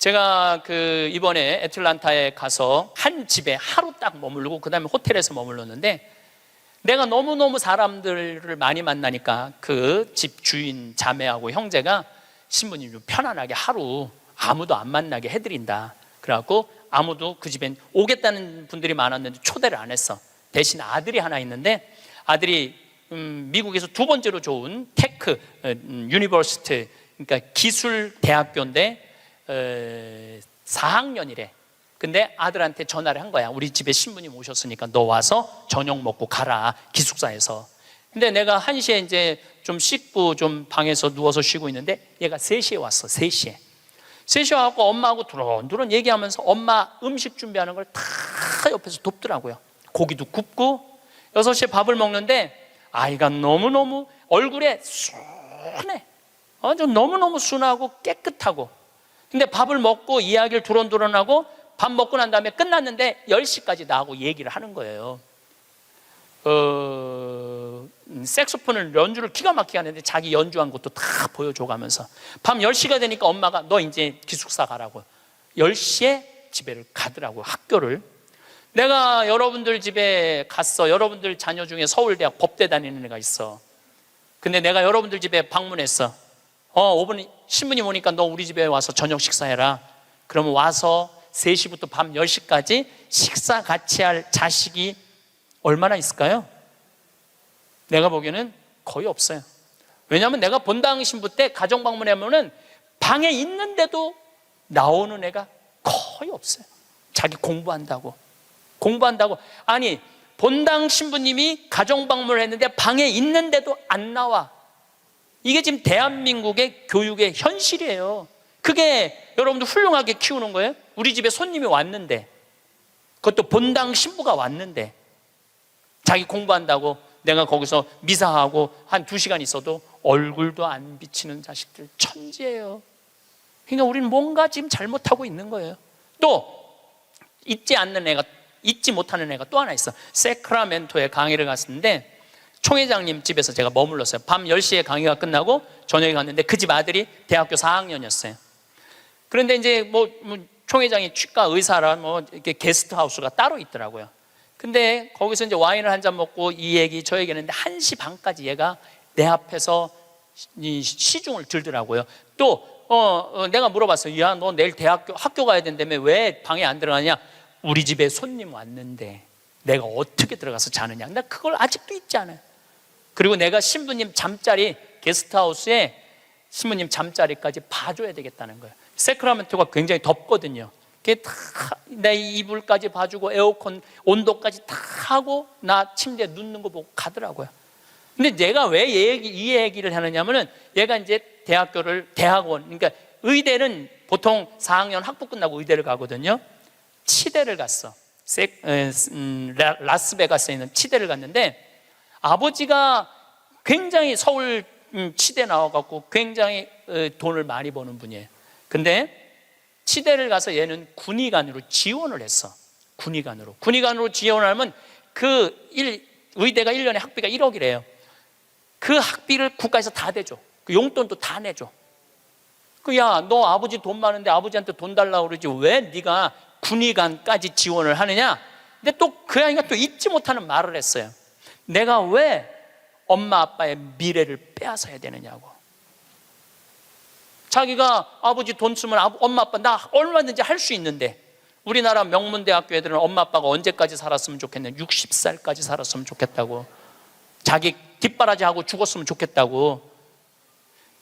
제가 이번에 애틀란타에 가서 한 집에 하루 딱 머물고 그 다음에 호텔에서 머물렀는데, 내가 너무너무 사람들을 많이 만나니까 그 집 주인 자매하고 형제가 신부님 좀 편안하게 하루 아무도 안 만나게 해드린다. 그래갖고 아무도 그 집엔 오겠다는 분들이 많았는데 초대를 안 했어. 대신 아들이 하나 있는데, 아들이 미국에서 두 번째로 좋은 테크 유니버시티, 그러니까 기술 대학교인데 4학년이래. 근데 아들한테 전화를 한 거야. 우리 집에 신부님 오셨으니까 너 와서 저녁 먹고 가라, 기숙사에서. 근데 내가 1시에 이제 좀 씻고 좀 방에서 누워서 쉬고 있는데 얘가 3시에 왔어. 3시에 와갖고 엄마하고 두런두런 얘기하면서 엄마 음식 준비하는 걸 다 옆에서 돕더라고요. 고기도 굽고. 6시에 밥을 먹는데 아이가 너무너무 얼굴에 순해. 아주 너무너무 순하고 깨끗하고. 근데 밥을 먹고 이야기를 두런두런하고 밥 먹고 난 다음에 끝났는데 10시까지 나하고 얘기를 하는 거예요. 색소폰을 연주를 기가 막히게 하는데 자기 연주한 것도 다 보여줘가면서 밤 10시가 되니까 엄마가 너 이제 기숙사 가라고 10시에 집에를 가더라고요. 학교를. 내가 여러분들 집에 갔어. 여러분들 자녀 중에 서울대학 법대 다니는 애가 있어. 근데 내가 여러분들 집에 방문했어. 5분 신부님 오니까 너 우리 집에 와서 저녁 식사해라. 그러면 와서 3시부터 밤 10시까지 식사 같이 할 자식이 얼마나 있을까요? 내가 보기에는 거의 없어요. 왜냐하면 내가 본당 신부 때 가정 방문하면은 방에 있는데도 나오는 애가 거의 없어요. 자기 공부한다고. 아니, 본당 신부님이 가정 방문을 했는데 방에 있는데도 안 나와. 이게 지금 대한민국의 교육의 현실이에요. 그게 여러분들 훌륭하게 키우는 거예요? 우리 집에 손님이 왔는데, 그것도 본당 신부가 왔는데 자기 공부한다고 내가 거기서 미사하고 한 2시간 있어도 얼굴도 안 비치는 자식들 천지예요. 그러니까 우리는 뭔가 지금 잘못하고 있는 거예요. 또 잊지 못하는 애가 또 하나 있어. 세크라멘토에 강의를 갔는데 총회장님 집에서 제가 머물렀어요. 밤 10시에 강의가 끝나고 저녁에 갔는데 그 집 아들이 대학교 4학년이었어요. 그런데 이제 총회장이 치과 의사라 이렇게 게스트하우스가 따로 있더라고요. 근데 거기서 이제 와인을 한 잔 먹고 이 얘기 저 얘기 했는데 1시 반까지 얘가 내 앞에서 이 시중을 들더라고요. 또 내가 물어봤어요. 야, 너 내일 학교 가야 된다며 왜 방에 안 들어가냐? 우리 집에 손님 왔는데 내가 어떻게 들어가서 자느냐. 나 그걸 아직도 잊지 않아요. 그리고 내가 신부님 잠자리 게스트하우스에 신부님 잠자리까지 봐줘야 되겠다는 거예요. 세크라멘토가 굉장히 덥거든요. 내 이불까지 봐주고 에어컨 온도까지 다 하고 나 침대에 눕는 거 보고 가더라고요. 근데 내가 왜 이 얘기를 하느냐면은 얘가 이제 대학원, 그러니까 의대는 보통 4학년 학부 끝나고 의대를 가거든요. 치대를 갔어. 라스베가스에 있는 치대를 갔는데 아버지가 굉장히 서울 치대 나와갖고 굉장히 돈을 많이 버는 분이에요. 근데 치대를 가서 얘는 군의관으로 지원을 했어. 군의관으로 지원하면 의대가 1년에 학비가 1억이래요. 그 학비를 국가에서 다 대줘. 그 용돈도 다 내줘. 야, 너 아버지 돈 많은데 아버지한테 돈 달라고 그러지 왜 네가 군의관까지 지원을 하느냐? 근데 또 그 아이가 또 잊지 못하는 말을 했어요. 내가 왜 엄마 아빠의 미래를 빼앗아야 되느냐고. 자기가 아버지 돈 쓰면 엄마 아빠 나 얼마든지 할 수 있는데, 우리나라 명문대학교 애들은 엄마 아빠가 언제까지 살았으면 좋겠냐, 60살까지 살았으면 좋겠다고, 자기 뒷바라지하고 죽었으면 좋겠다고.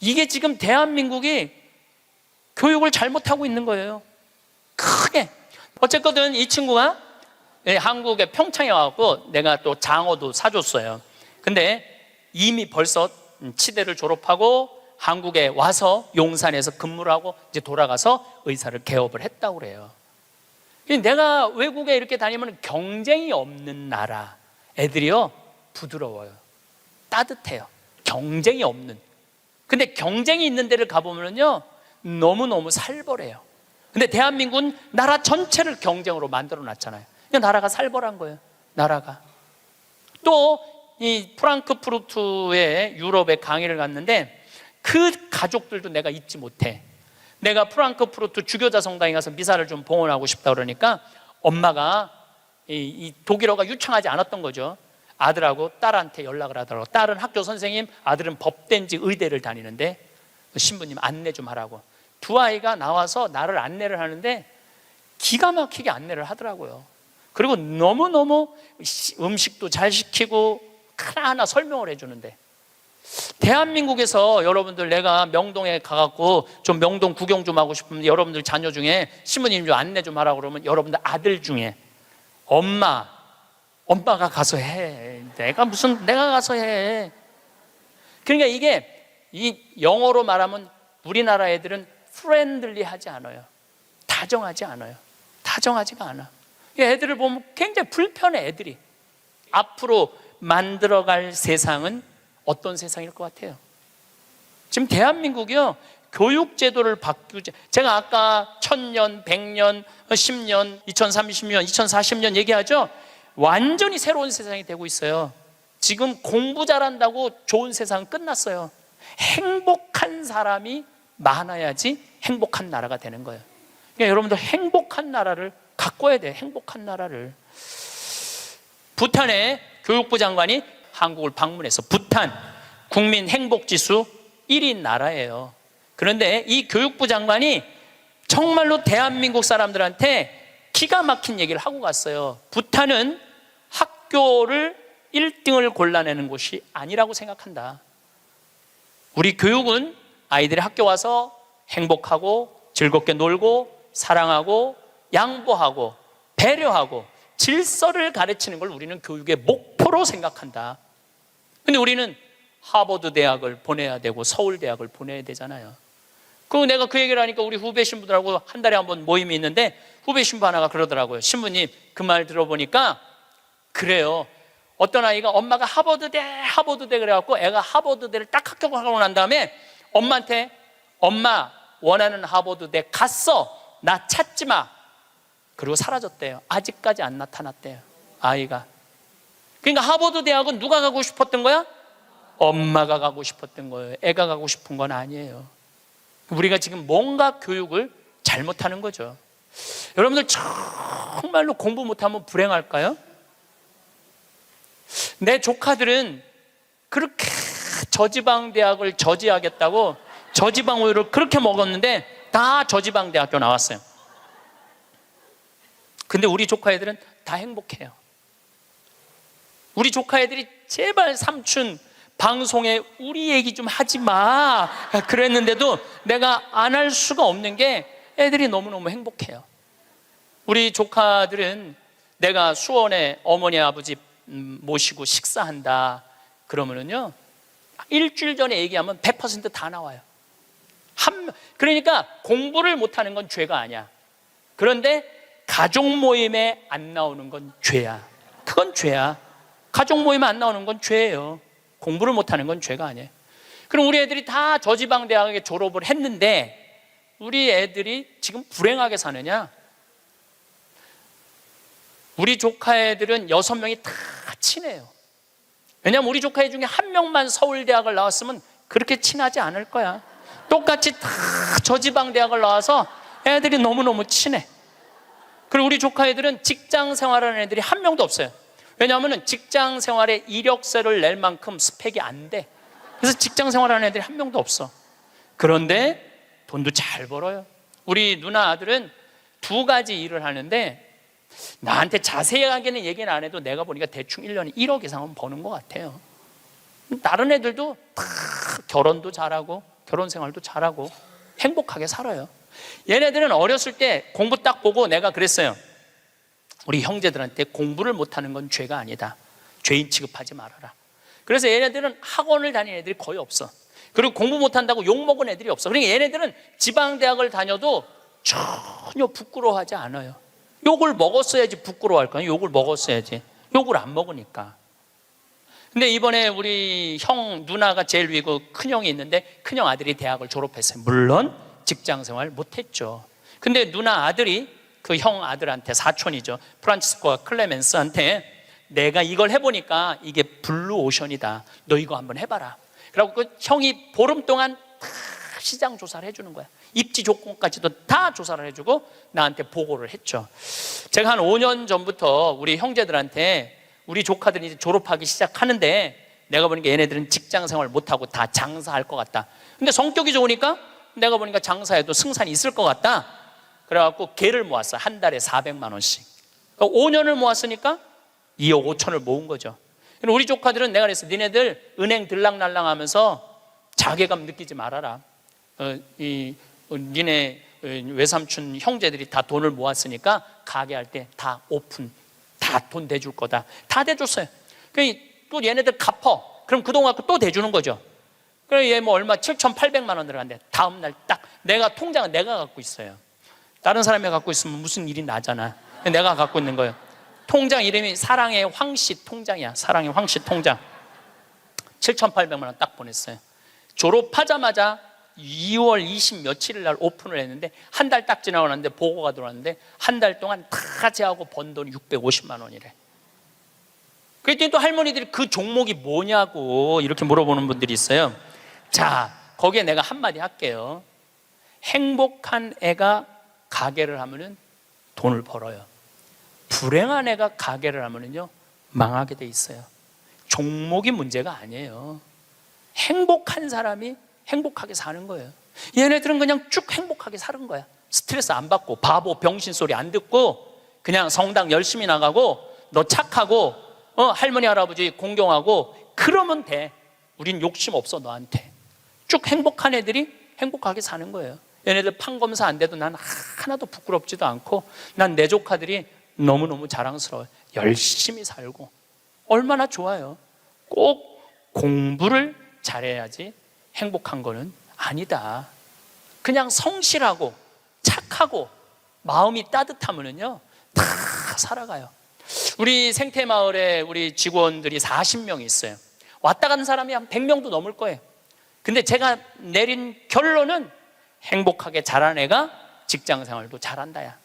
이게 지금 대한민국이 교육을 잘못하고 있는 거예요. 크게. 어쨌거든 이 친구가 한국에 평창에 와갖고 내가 또 장어도 사줬어요. 근데 이미 벌써 치대를 졸업하고 한국에 와서 용산에서 근무를 하고 이제 돌아가서 의사를 개업을 했다고 그래요. 내가 외국에 이렇게 다니면 경쟁이 없는 나라 애들이요 부드러워요, 따뜻해요. 경쟁이 없는. 근데 경쟁이 있는 데를 가보면요 너무너무 살벌해요. 근데 대한민국은 나라 전체를 경쟁으로 만들어 놨잖아요. 그냥 나라가 살벌한 거예요. 나라가. 또 이 프랑크푸르트에 유럽에 강의를 갔는데 그 가족들도 내가 잊지 못해. 내가 프랑크푸르트 주교자 성당에 가서 미사를 좀 봉헌하고 싶다 그러니까 엄마가 이 독일어가 유창하지 않았던 거죠. 아들하고 딸한테 연락을 하더라고. 딸은 학교 선생님, 아들은 법대인지 의대를 다니는데 신부님 안내 좀 하라고. 두 아이가 나와서 나를 안내를 하는데 기가 막히게 안내를 하더라고요. 그리고 너무너무 음식도 잘 시키고 하나하나 설명을 해주는데, 대한민국에서 여러분들 내가 명동에 가갖고 좀 명동 구경 좀 하고 싶으면 여러분들 자녀 중에 신부님 좀 안내 좀 하라고 그러면 여러분들 아들 중에 엄마가 가서 해. 내가 가서 해. 그러니까 이게 이 영어로 말하면 우리나라 애들은 프렌들리하지 않아요. 다정하지 않아요. 다정하지가 않아. 애들을 보면 굉장히 불편해. 애들이 앞으로 만들어갈 세상은 어떤 세상일 것 같아요? 지금 대한민국이요, 교육 제도를 바꾸지. 제가 아까 1000년, 100년, 10년, 2030년, 2040년 얘기하죠. 완전히 새로운 세상이 되고 있어요. 지금 공부 잘한다고 좋은 세상은 끝났어요. 행복한 사람이 많아야지 행복한 나라가 되는 거예요. 그러니까 여러분들 행복한 나라를 가꿔야 돼요. 행복한 나라를. 부탄의 교육부 장관이 한국을 방문해서 부탄 국민 행복지수 1위 나라예요. 그런데 이 교육부 장관이 정말로 대한민국 사람들한테 기가 막힌 얘기를 하고 갔어요. 부탄은 학교를 1등을 골라내는 곳이 아니라고 생각한다. 우리 교육은 아이들이 학교 와서 행복하고 즐겁게 놀고 사랑하고 양보하고 배려하고 질서를 가르치는 걸 우리는 교육의 목표로 생각한다. 근데 우리는 하버드 대학을 보내야 되고 서울 대학을 보내야 되잖아요. 내가 그 얘기를 하니까 우리 후배 신부들하고 한 달에 한 번 모임이 있는데 후배 신부 하나가 그러더라고요. 신부님, 그 말 들어보니까 그래요. 어떤 아이가 엄마가 하버드대 그래갖고 애가 하버드대를 딱 합격하고 난 다음에 엄마한테 엄마 원하는 하버드대 갔어. 나 찾지 마. 그리고 사라졌대요. 아직까지 안 나타났대요. 아이가. 그러니까 하버드 대학은 누가 가고 싶었던 거야? 엄마가 가고 싶었던 거예요. 애가 가고 싶은 건 아니에요. 우리가 지금 뭔가 교육을 잘못하는 거죠. 여러분들 정말로 공부 못하면 불행할까요? 내 조카들은 그렇게 저지방 대학을 저지하겠다고 저지방 우유를 그렇게 먹었는데 다 저지방 대학교 나왔어요. 근데 우리 조카 애들은 다 행복해요. 우리 조카 애들이 제발 삼촌 방송에 우리 얘기 좀 하지 마 그랬는데도 내가 안 할 수가 없는 게 애들이 너무너무 행복해요. 우리 조카들은 내가 수원에 어머니 아버지 모시고 식사한다 그러면은요, 일주일 전에 얘기하면 100% 나와요. 그러니까 공부를 못하는 건 죄가 아니야. 그런데 가족 모임에 안 나오는 건 죄야. 그건 죄야. 가족 모임에 안 나오는 건 죄예요. 공부를 못하는 건 죄가 아니에요. 그럼 우리 애들이 다 저지방 대학에 졸업을 했는데 우리 애들이 지금 불행하게 사느냐? 우리 조카 애들은 6명이 다 친해요. 왜냐하면 우리 조카 애 중에 한 명만 서울대학을 나왔으면 그렇게 친하지 않을 거야. 똑같이 다 저지방 대학을 나와서 애들이 너무너무 친해. 그리고 우리 조카 애들은 직장 생활하는 애들이 한 명도 없어요. 왜냐하면 직장 생활에 이력서를 낼 만큼 스펙이 안 돼. 그래서 직장 생활하는 애들이 한 명도 없어. 그런데 돈도 잘 벌어요. 우리 누나 아들은 2가지 일을 하는데 나한테 자세하게는 얘기는 안 해도 내가 보니까 대충 1년에 1억 이상은 버는 것 같아요. 다른 애들도 다 결혼도 잘하고 결혼 생활도 잘하고 행복하게 살아요. 얘네들은 어렸을 때 공부 딱 보고 내가 그랬어요. 우리 형제들한테 공부를 못하는 건 죄가 아니다. 죄인 취급하지 말아라. 그래서 얘네들은 학원을 다니는 애들이 거의 없어. 그리고 공부 못한다고 욕먹은 애들이 없어. 그러니까 얘네들은 지방대학을 다녀도 전혀 부끄러워하지 않아요. 욕을 먹었어야지 부끄러워할까요? 욕을 먹었어야지. 욕을 안 먹으니까. 근데 이번에 우리 형 누나가 제일 위고 큰형이 있는데 큰형 아들이 대학을 졸업했어요. 물론 직장생활 못했죠. 근데 누나 아들이 그 형 아들한테, 사촌이죠, 프란치스코와 클레멘스한테 내가 이걸 해보니까 이게 블루오션이다. 너 이거 한번 해봐라. 그래갖고 그 형이 보름 동안 다 시장 조사를 해주는 거야. 입지 조건까지도 다 조사를 해주고 나한테 보고를 했죠. 제가 한 5년 전부터 우리 형제들한테 우리 조카들이 이제 졸업하기 시작하는데 내가 보니까 얘네들은 직장 생활 못하고 다 장사할 것 같다. 근데 성격이 좋으니까 내가 보니까 장사해도 승산이 있을 것 같다. 그래갖고 개를 모았어요. 한 달에 400만 원씩. 그러니까 5년을 모았으니까 2억 5천을 모은 거죠. 우리 조카들은 내가 그랬어. 니네들 은행 들락날락 하면서 자괴감 느끼지 말아라. 니네 외삼촌 형제들이 다 돈을 모았으니까 가게 할 때 다 오픈, 다 돈 대줄 거다. 다 대줬어요. 또 얘네들 갚어. 그럼 그동안 또 대주는 거죠. 그래 얘 뭐 얼마 7,800만 원 들어간대. 다음 날 딱 통장은 내가 갖고 있어요. 다른 사람이 갖고 있으면 무슨 일이 나잖아. 내가 갖고 있는 거예요. 통장 이름이 사랑의 황씨 통장이야. 사랑의 황씨 통장. 7,800만 원 딱 보냈어요. 졸업하자마자 2월 20 며칠 날 오픈을 했는데 한 달 딱 지나고 났는데 보고가 들어왔는데 한 달 동안 다 제하고 번 돈이 650만 원이래. 그랬더니 또 할머니들이 그 종목이 뭐냐고 이렇게 물어보는 분들이 있어요. 자, 거기에 내가 한마디 할게요. 행복한 애가 가게를 하면은 돈을 벌어요. 불행한 애가 가게를 하면은요 망하게 돼 있어요. 종목이 문제가 아니에요. 행복한 사람이 행복하게 사는 거예요. 얘네들은 그냥 쭉 행복하게 사는 거야. 스트레스 안 받고 바보 병신 소리 안 듣고 그냥 성당 열심히 나가고 너 착하고 할머니 할아버지 공경하고 그러면 돼. 우린 욕심 없어 너한테. 쭉 행복한 애들이 행복하게 사는 거예요. 얘네들 판검사 안 돼도 난 하나도 부끄럽지도 않고 난 내 조카들이 너무너무 자랑스러워요. 열심히 살고 얼마나 좋아요. 꼭 공부를 잘해야지 행복한 거는 아니다. 그냥 성실하고 착하고 마음이 따뜻하면요 다 살아가요. 우리 생태마을에 우리 직원들이 40명이 있어요. 왔다 간 사람이 한 100명도 넘을 거예요. 근데 제가 내린 결론은 행복하게 자란 애가 직장 생활도 잘한다야.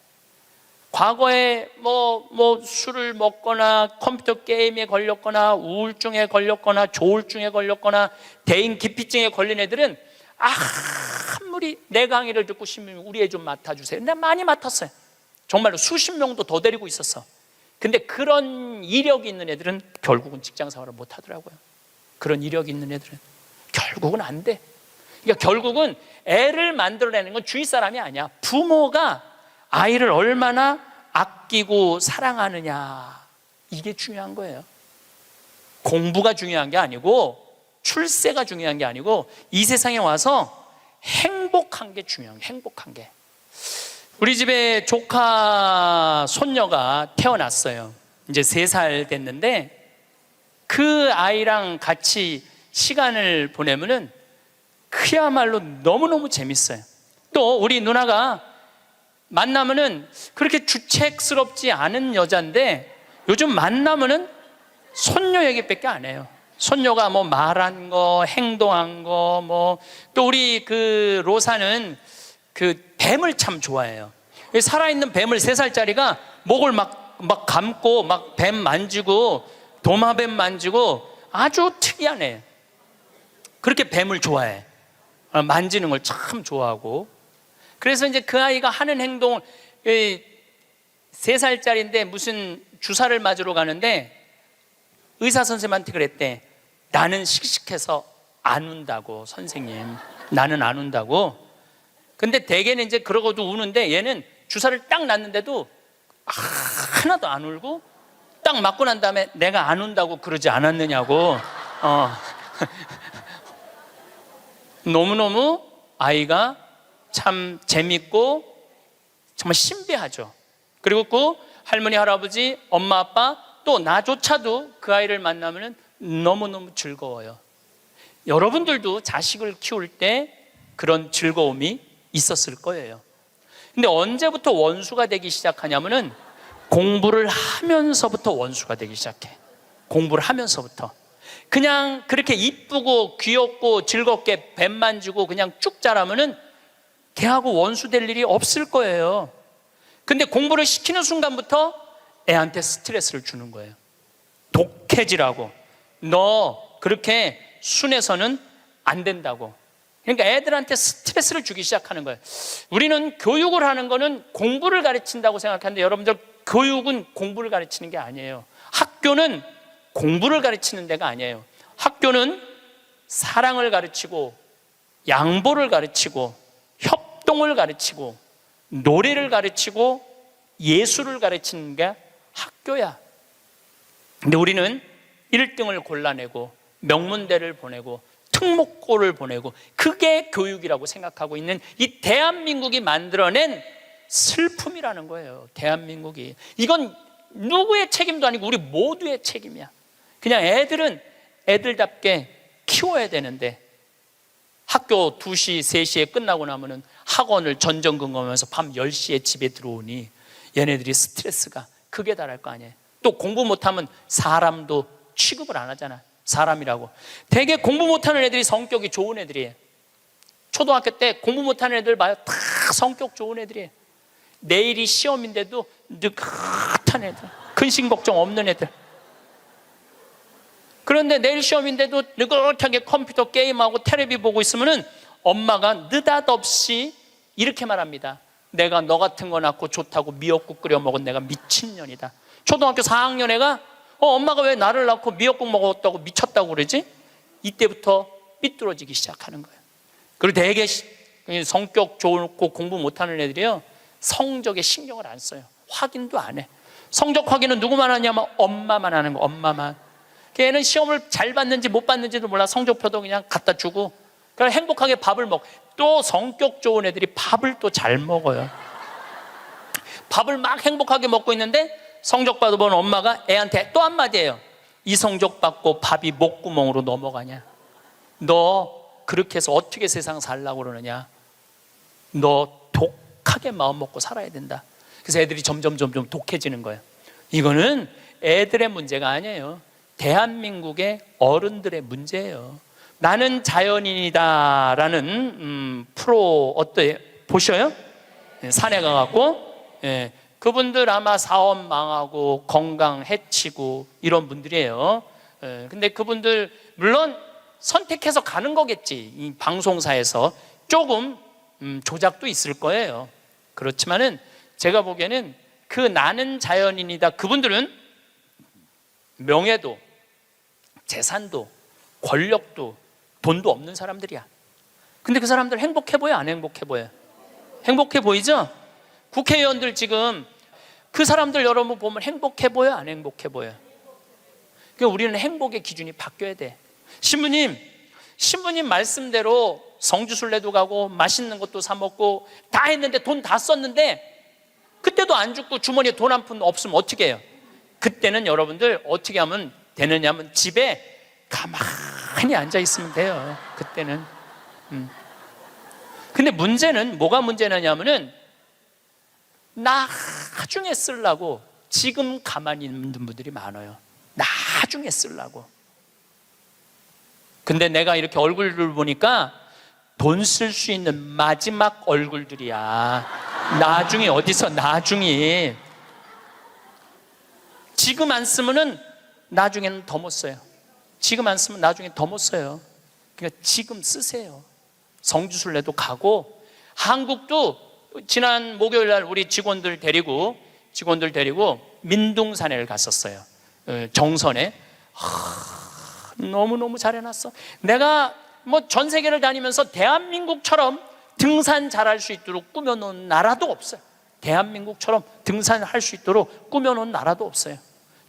과거에 뭐 술을 먹거나 컴퓨터 게임에 걸렸거나 우울증에 걸렸거나 조울증에 걸렸거나 대인 기피증에 걸린 애들은 아무리 내 강의를 듣고 싶으면 우리 애 좀 맡아주세요. 내가 많이 맡았어요. 정말로 수십 명도 더 데리고 있었어. 근데 그런 이력이 있는 애들은 결국은 직장 생활을 못 하더라고요. 그런 이력이 있는 애들은 결국은 안 돼. 그러니까 결국은 애를 만들어내는 건 주위 사람이 아니야. 부모가 아이를 얼마나 아끼고 사랑하느냐, 이게 중요한 거예요. 공부가 중요한 게 아니고 출세가 중요한 게 아니고 이 세상에 와서 행복한 게 중요한 게, 행복한 게. 우리 집에 조카 손녀가 태어났어요. 이제 3살 됐는데 그 아이랑 같이 시간을 보내면은 그야말로 너무너무 재밌어요. 또 우리 누나가 만나면은 그렇게 주책스럽지 않은 여자인데 요즘 만나면은 손녀 얘기밖에 안 해요. 손녀가 뭐 말한 거, 행동한 거, 뭐 또 우리 그 로사는 그 뱀을 참 좋아해요. 살아있는 뱀을 3살짜리가 목을 막 감고 막 뱀 만지고 도마뱀 만지고 아주 특이한 애. 그렇게 뱀을 좋아해. 만지는 걸 참 좋아하고. 그래서 이제 그 아이가 하는 행동을 3살짜리인데 무슨 주사를 맞으러 가는데 의사 선생님한테 그랬대. 나는 씩씩해서 안 운다고 선생님. 나는 안 운다고. 근데 대개는 이제 그러고도 우는데 얘는 주사를 딱 놨는데도 하나도 안 울고 딱 맞고 난 다음에 내가 안 운다고 그러지 않았느냐고. 너무너무 아이가 참 재밌고 정말 신비하죠. 그리고 그 할머니, 할아버지, 엄마, 아빠 또 나조차도 그 아이를 만나면 너무너무 즐거워요. 여러분들도 자식을 키울 때 그런 즐거움이 있었을 거예요. 근데 언제부터 원수가 되기 시작하냐면은 공부를 하면서부터 원수가 되기 시작해. 공부를 하면서부터. 그냥 그렇게 이쁘고 귀엽고 즐겁게 뱀 만지고 그냥 쭉 자라면은 걔하고 원수 될 일이 없을 거예요. 근데 공부를 시키는 순간부터 애한테 스트레스를 주는 거예요. 독해지라고. 너 그렇게 순해서는 안 된다고. 그러니까 애들한테 스트레스를 주기 시작하는 거예요. 우리는 교육을 하는 거는 공부를 가르친다고 생각하는데 여러분들, 교육은 공부를 가르치는 게 아니에요. 학교는 공부를 가르치는 데가 아니에요. 학교는 사랑을 가르치고 양보를 가르치고 협동을 가르치고 노래를 가르치고 예술을 가르치는 게 학교야. 근데 우리는 1등을 골라내고 명문대를 보내고 특목고를 보내고 그게 교육이라고 생각하고 있는 이 대한민국이 만들어낸 슬픔이라는 거예요. 대한민국이. 이건 누구의 책임도 아니고 우리 모두의 책임이야. 그냥 애들은 애들답게 키워야 되는데 학교 2시, 3시에 끝나고 나면은 학원을 전전긍긍하면서 밤 10시에 집에 들어오니 얘네들이 스트레스가 극에 달할 거 아니에요. 또 공부 못하면 사람도 취급을 안 하잖아. 사람이라고. 되게 공부 못하는 애들이 성격이 좋은 애들이에요. 초등학교 때 공부 못하는 애들 봐요. 다 성격 좋은 애들이에요. 내일이 시험인데도 느긋한 애들, 근심 걱정 없는 애들. 그런데 내일 시험인데도 느긋하게 컴퓨터 게임하고 텔레비 보고 있으면은 엄마가 느닷없이 이렇게 말합니다. 내가 너 같은 거 낳고 좋다고 미역국 끓여 먹은 내가 미친년이다. 초등학교 4학년 애가 엄마가 왜 나를 낳고 미역국 먹었다고 미쳤다고 그러지? 이때부터 삐뚤어지기 시작하는 거예요. 그리고 되게 성격 좋고 공부 못하는 애들이요, 성적에 신경을 안 써요. 확인도 안 해. 성적 확인은 누구만 하냐면 엄마만 하는 거. 엄마만. 걔는 시험을 잘 봤는지 못 봤는지도 몰라. 성적표도 그냥 갖다 주고 그냥 행복하게 밥을 먹. 또 성격 좋은 애들이 밥을 또 잘 먹어요. 밥을 막 행복하게 먹고 있는데 성적 받아본 엄마가 애한테 또 한마디예요. 이 성적 받고 밥이 목구멍으로 넘어가냐? 너 그렇게 해서 어떻게 세상 살려고 그러느냐? 너 독하게 마음 먹고 살아야 된다. 그래서 애들이 점점 독해지는 거예요. 이거는 애들의 문제가 아니에요. 대한민국의 어른들의 문제예요. 나는 자연인이다라는 프로 어때요? 보셔요? 산에 가갖고 그분들 아마 사업 망하고 건강 해치고 이런 분들이에요. 근데 그분들 물론 선택해서 가는 거겠지. 이 방송사에서 조금 조작도 있을 거예요. 그렇지만은 제가 보기에는 그 나는 자연인이다, 그분들은 명예도 재산도 권력도 돈도 없는 사람들이야. 근데 그 사람들 행복해 보여, 안 행복해 보여? 행복해 보이죠? 국회의원들 지금 그 사람들 여러분 보면 행복해 보여, 안 행복해 보여? 그러니까 우리는 행복의 기준이 바뀌어야 돼. 신부님 말씀대로 성주순례도 가고 맛있는 것도 사 먹고 다 했는데 돈 다 썼는데 그때도 안 죽고 주머니에 돈 한 푼 없으면 어떻게 해요? 그때는 여러분들 어떻게 하면 되느냐면 집에 가만히 앉아 있으면 돼요. 그때는. 근데 문제는 뭐가 문제냐면은 나중에 쓰려고 지금 가만히 있는 분들이 많아요. 나중에 쓰려고. 근데 내가 이렇게 얼굴을 보니까 돈 쓸 수 있는 마지막 얼굴들이야. 나중에 어디서 나중에. 지금 안 쓰면은 나중에는 더 못 써요. 지금 안 쓰면 나중에 더 못 써요. 그러니까 지금 쓰세요. 성주순례도 가고, 한국도 지난 목요일 날 우리 직원들 데리고 민둥산에를 갔었어요. 정선에. 너무너무 잘 해놨어. 내가 뭐 전 세계를 다니면서 대한민국처럼 등산 잘할 수 있도록 꾸며놓은 나라도 없어요. 대한민국처럼 등산할 수 있도록 꾸며놓은 나라도 없어요.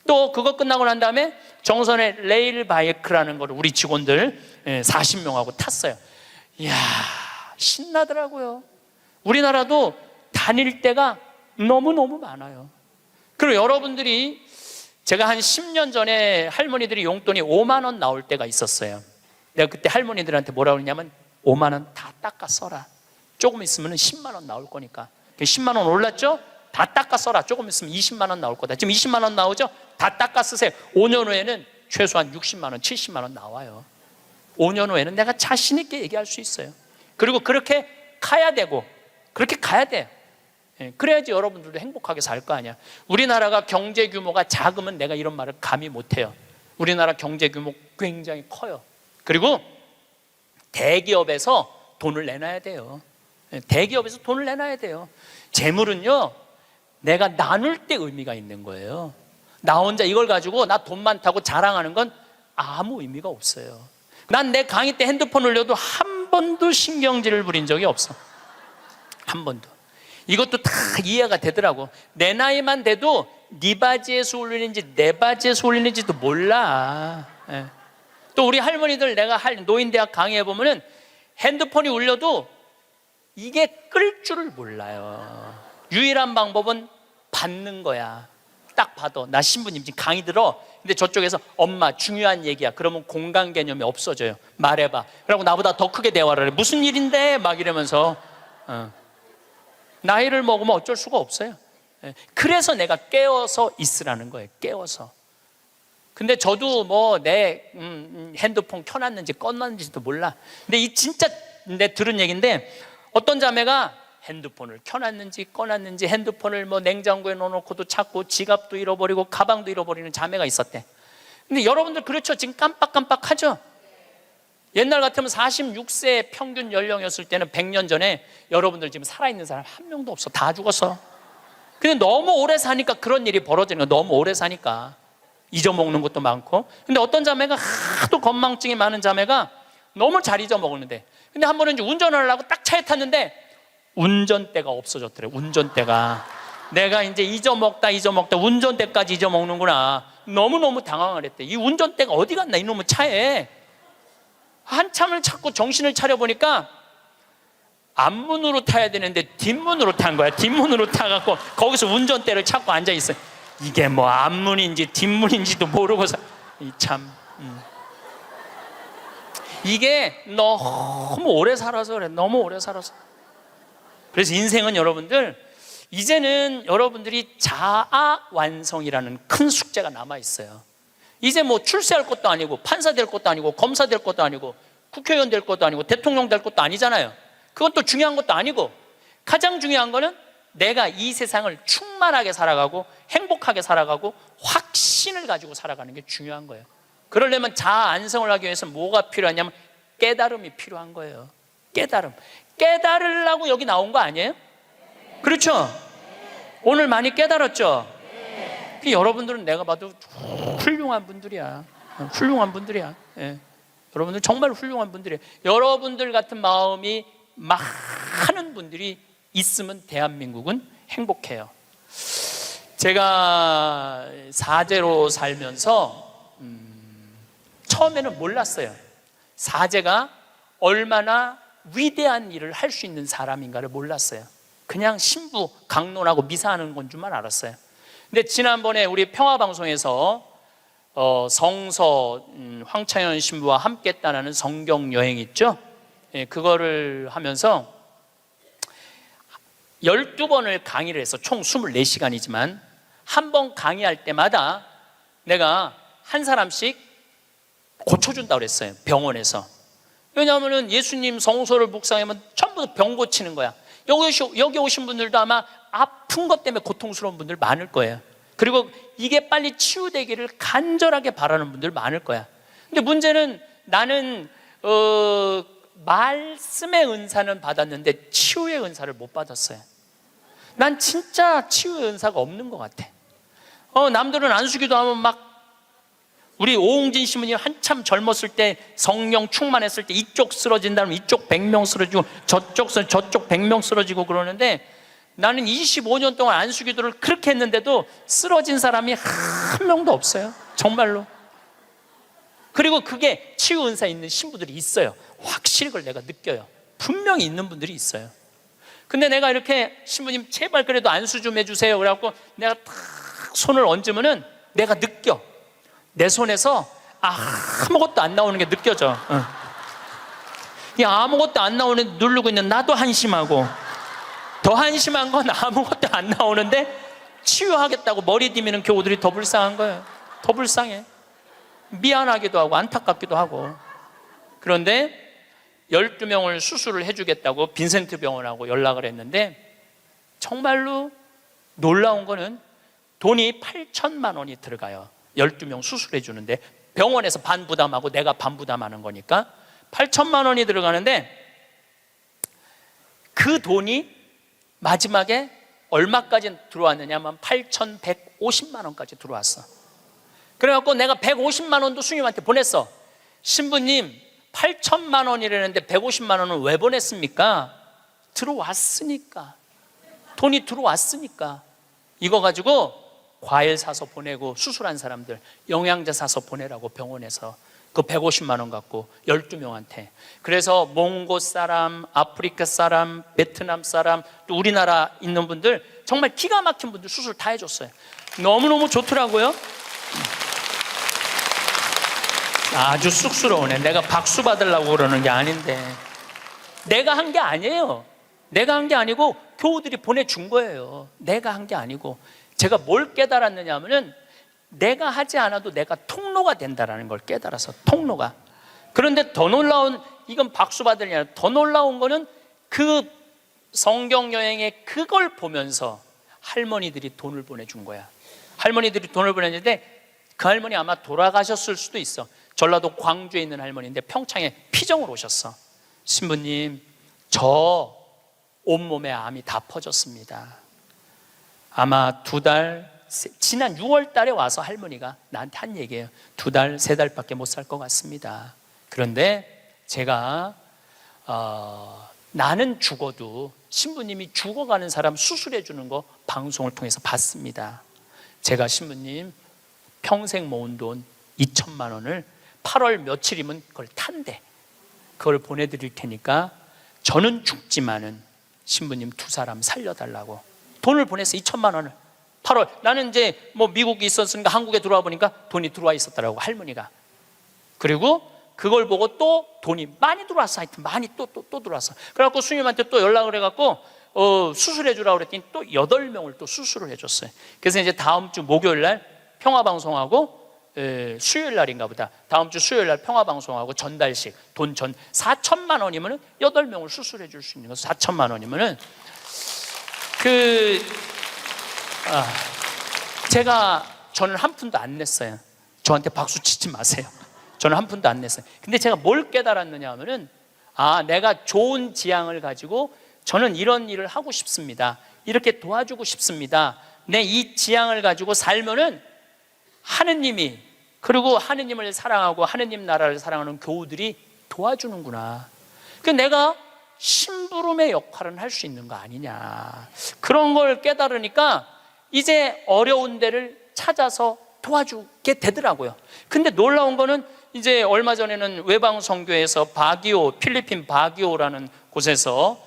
또 그거 끝나고 난 다음에 정선에 레일 바이크라는 걸 우리 직원들 40명하고 탔어요. 이야, 신나더라고요. 우리나라도 다닐 때가 너무너무 많아요. 그리고 여러분들이, 제가 한 10년 전에 할머니들이 용돈이 5만 원 나올 때가 있었어요. 내가 그때 할머니들한테 뭐라고 그러냐면 5만 원 다 닦아 써라. 조금 있으면 10만 원 나올 거니까. 10만 원 올랐죠? 다 닦아 써라. 조금 있으면 20만 원 나올 거다. 지금 20만 원 나오죠? 다 닦아 쓰세요. 5년 후에는 최소한 60만 원, 70만 원 나와요. 5년 후에는 내가 자신 있게 얘기할 수 있어요. 그리고 그렇게 가야 되고, 그렇게 가야 돼요. 그래야지 여러분들도 행복하게 살 거 아니야. 우리나라가 경제 규모가 작으면 내가 이런 말을 감히 못해요. 우리나라 경제 규모 굉장히 커요. 그리고 대기업에서 돈을 내놔야 돼요. 대기업에서 돈을 내놔야 돼요. 재물은요, 내가 나눌 때 의미가 있는 거예요. 나 혼자 이걸 가지고 나 돈 많다고 자랑하는 건 아무 의미가 없어요. 난 내 강의 때 핸드폰 올려도 한 번도 신경질을 부린 적이 없어. 한 번도. 이것도 다 이해가 되더라고. 내 나이만 돼도 네 바지에서 올리는지 내 바지에서 올리는지도 몰라. 예. 또 우리 할머니들, 내가 노인대학 강의해 보면은 핸드폰이 울려도 이게 끌 줄을 몰라요. 유일한 방법은 받는 거야. 딱 받아. 나 신부님 지금 강의 들어. 근데 저쪽에서 엄마 중요한 얘기야. 그러면 공간 개념이 없어져요. 말해봐. 그러고 나보다 더 크게 대화를 해. 무슨 일인데? 막 이러면서. 나이를 먹으면 어쩔 수가 없어요. 그래서 내가 깨워서 있으라는 거예요. 깨워서. 근데 저도 뭐 내 핸드폰 켜놨는지 꺼놨는지도 몰라. 근데 이 진짜 내 들은 얘기인데, 어떤 자매가 핸드폰을 켜놨는지 꺼놨는지 핸드폰을 뭐 냉장고에 넣어놓고도 찾고 지갑도 잃어버리고 가방도 잃어버리는 자매가 있었대. 근데 여러분들 그렇죠? 지금 깜빡깜빡하죠? 옛날 같으면 46세 평균 연령이었을 때는 100년 전에 여러분들 지금 살아있는 사람 한 명도 없어. 다 죽었어. 근데 너무 오래 사니까 그런 일이 벌어지는 거야. 너무 오래 사니까 잊어먹는 것도 많고. 근데 어떤 자매가 하도 건망증이 많은 자매가 너무 잘 잊어먹었는데, 근데 한 번은 이제 운전을 하려고 딱 차에 탔는데 운전대가 없어졌더래. 운전대가. 내가 이제 잊어먹다 운전대까지 잊어먹는구나. 너무너무 당황을 했대. 이 운전대가 어디 갔나 이놈의 차에. 한참을 찾고 정신을 차려보니까 앞문으로 타야 되는데 뒷문으로 탄 거야. 뒷문으로 타갖고 거기서 운전대를 찾고 앉아있어. 이게 뭐 앞문인지 뒷문인지도 모르고서 참 이게 너무 오래 살아서 그래. 너무 오래 살아서. 그래서 인생은 여러분들, 이제는 여러분들이 자아 완성이라는 큰 숙제가 남아있어요. 이제 뭐 출세할 것도 아니고 판사 될 것도 아니고 검사 될 것도 아니고 국회의원 될 것도 아니고 대통령 될 것도 아니잖아요. 그건 또 중요한 것도 아니고, 가장 중요한 거는 내가 이 세상을 충만하게 살아가고 행복하게 살아가고 확신을 가지고 살아가는 게 중요한 거예요. 그러려면 자아 안성을 하기 위해서 뭐가 필요하냐면 깨달음이 필요한 거예요. 깨달음. 깨달으려고 여기 나온 거 아니에요? 그렇죠? 오늘 많이 깨달았죠? 여러분들은 내가 봐도 훌륭한 분들이야. 훌륭한 분들이야. 예. 여러분들 정말 훌륭한 분들이에요. 여러분들 같은 마음이 많은 분들이 있으면 대한민국은 행복해요. 제가 사제로 살면서 처음에는 몰랐어요. 사제가 얼마나 위대한 일을 할 수 있는 사람인가를 몰랐어요. 그냥 신부 강론하고 미사하는 건 줄만 알았어요. 근데 지난번에 우리 평화방송에서 성서 황창현 신부와 함께 했다는 성경 여행 있죠? 예, 그거를 하면서 12번을 강의를 해서 총 24시간이지만 한 번 강의할 때마다 내가 한 사람씩 고쳐준다고 그랬어요. 병원에서. 왜냐하면 예수님 성서를 묵상하면 전부 병 고치는 거야. 여기 오신 분들도 아마 아픈 것 때문에 고통스러운 분들 많을 거예요. 그리고 이게 빨리 치유되기를 간절하게 바라는 분들 많을 거야. 근데 문제는 나는 말씀의 은사는 받았는데 치유의 은사를 못 받았어요. 난 진짜 치유의 은사가 없는 것 같아. 남들은 안수기도 하면 막, 우리 오홍진 신부님 한참 젊었을 때 성령 충만했을 때 이쪽 쓰러진다면 이쪽 100명 쓰러지고 저쪽 100명 쓰러지고 그러는데, 나는 25년 동안 안수기도를 그렇게 했는데도 쓰러진 사람이 한 명도 없어요. 정말로. 그리고 그게 치유 은사 있는 신부들이 있어요. 확실히 그걸 내가 느껴요. 분명히 있는 분들이 있어요. 근데 내가 이렇게 신부님 제발 그래도 안수 좀 해주세요 그래갖고 내가 탁 손을 얹으면은 내가 느껴. 내 손에서 아무것도 안 나오는 게 느껴져. 이 아무것도 안 나오는 누르고 있는 나도 한심하고, 더 한심한 건 아무것도 안 나오는데 치유하겠다고 머리 디미는 교우들이 더 불쌍한 거예요. 더 불쌍해. 미안하기도 하고 안타깝기도 하고. 그런데 12명을 수술을 해주겠다고 빈센트 병원하고 연락을 했는데, 정말로 놀라운 거는 돈이 8천만 원이 들어가요. 12명 수술해 주는데 병원에서 반 부담하고 내가 반 부담하는 거니까 8천만 원이 들어가는데, 그 돈이 마지막에 얼마까지 들어왔느냐면 8,150만 원까지 들어왔어. 그래갖고 내가 150만 원도 수님한테 보냈어. 신부님 8천만 원이라는데 150만 원은 왜 보냈습니까? 들어왔으니까. 돈이 들어왔으니까. 이거 가지고 과일 사서 보내고, 수술한 사람들 영양제 사서 보내라고 병원에서 그 150만 원 갖고 12명한테. 그래서 몽고 사람, 아프리카 사람, 베트남 사람, 또 우리나라 있는 분들 정말 기가 막힌 분들 수술 다 해줬어요. 너무너무 좋더라고요. 아주 쑥스러우네. 내가 박수 받으려고 그러는 게 아닌데. 내가 한 게 아니에요. 내가 한 게 아니고 교우들이 보내준 거예요. 내가 한 게 아니고. 제가 뭘 깨달았느냐 하면은 내가 하지 않아도 내가 통로가 된다는 걸 깨달아서. 통로가. 그런데 더 놀라운, 이건 박수 받을 게 아니라 더 놀라운 거는 그 성경 여행에 그걸 보면서 할머니들이 돈을 보내준 거야. 할머니들이 돈을 보냈는데 그 할머니 아마 돌아가셨을 수도 있어. 전라도 광주에 있는 할머니인데 평창에 피정을 오셨어. 신부님, 저 온몸에 암이 다 퍼졌습니다. 아마 2달, 지난 6월 달에 와서 할머니가 나한테 한 얘기예요. 2달, 3달밖에 못 살 것 같습니다. 그런데 제가 나는 죽어도 신부님이 죽어가는 사람 수술해 주는 거 방송을 통해서 봤습니다. 제가 신부님 평생 모은 돈 2천만 원을 8월 며칠이면 그걸 탄대. 그걸 보내드릴 테니까 저는 죽지만은 신부님 2사람 살려달라고 돈을 보냈어. 2천만 원을 8월. 나는 이제 뭐 미국에 있었으니까 한국에 들어와 보니까 돈이 들어와 있었더라고, 할머니가. 그리고 그걸 보고 또 돈이 많이 들어왔어. 하여튼 많이 또 들어왔어. 그래갖고 수님한테 또 연락을 해갖고 수술해 주라고 그랬더니 또 8명을 또 수술을 해줬어요. 그래서 이제 다음 주 목요일 날 평화방송하고 수요일 날인가 보다. 다음 주 수요일 날 평화방송하고 전달식 돈 4천만 원이면 8명을 수술해 줄 수 있는 거. 4천만 원이면은 저는 한 푼도 안 냈어요. 저한테 박수 치지 마세요. 저는 한 푼도 안 냈어요. 근데 제가 뭘 깨달았느냐 하면은, 내가 좋은 지향을 가지고 저는 이런 일을 하고 싶습니다. 이렇게 도와주고 싶습니다. 내 이 지향을 가지고 살면은 하느님이, 그리고 하느님을 사랑하고 하느님 나라를 사랑하는 교우들이 도와주는구나. 그 내가 심부름의 역할은 할 수 있는 거 아니냐. 그런 걸 깨달으니까 이제 어려운 데를 찾아서 도와주게 되더라고요. 근데 놀라운 거는 이제 얼마 전에는 외방선교에서 필리핀 바기오라는 곳에서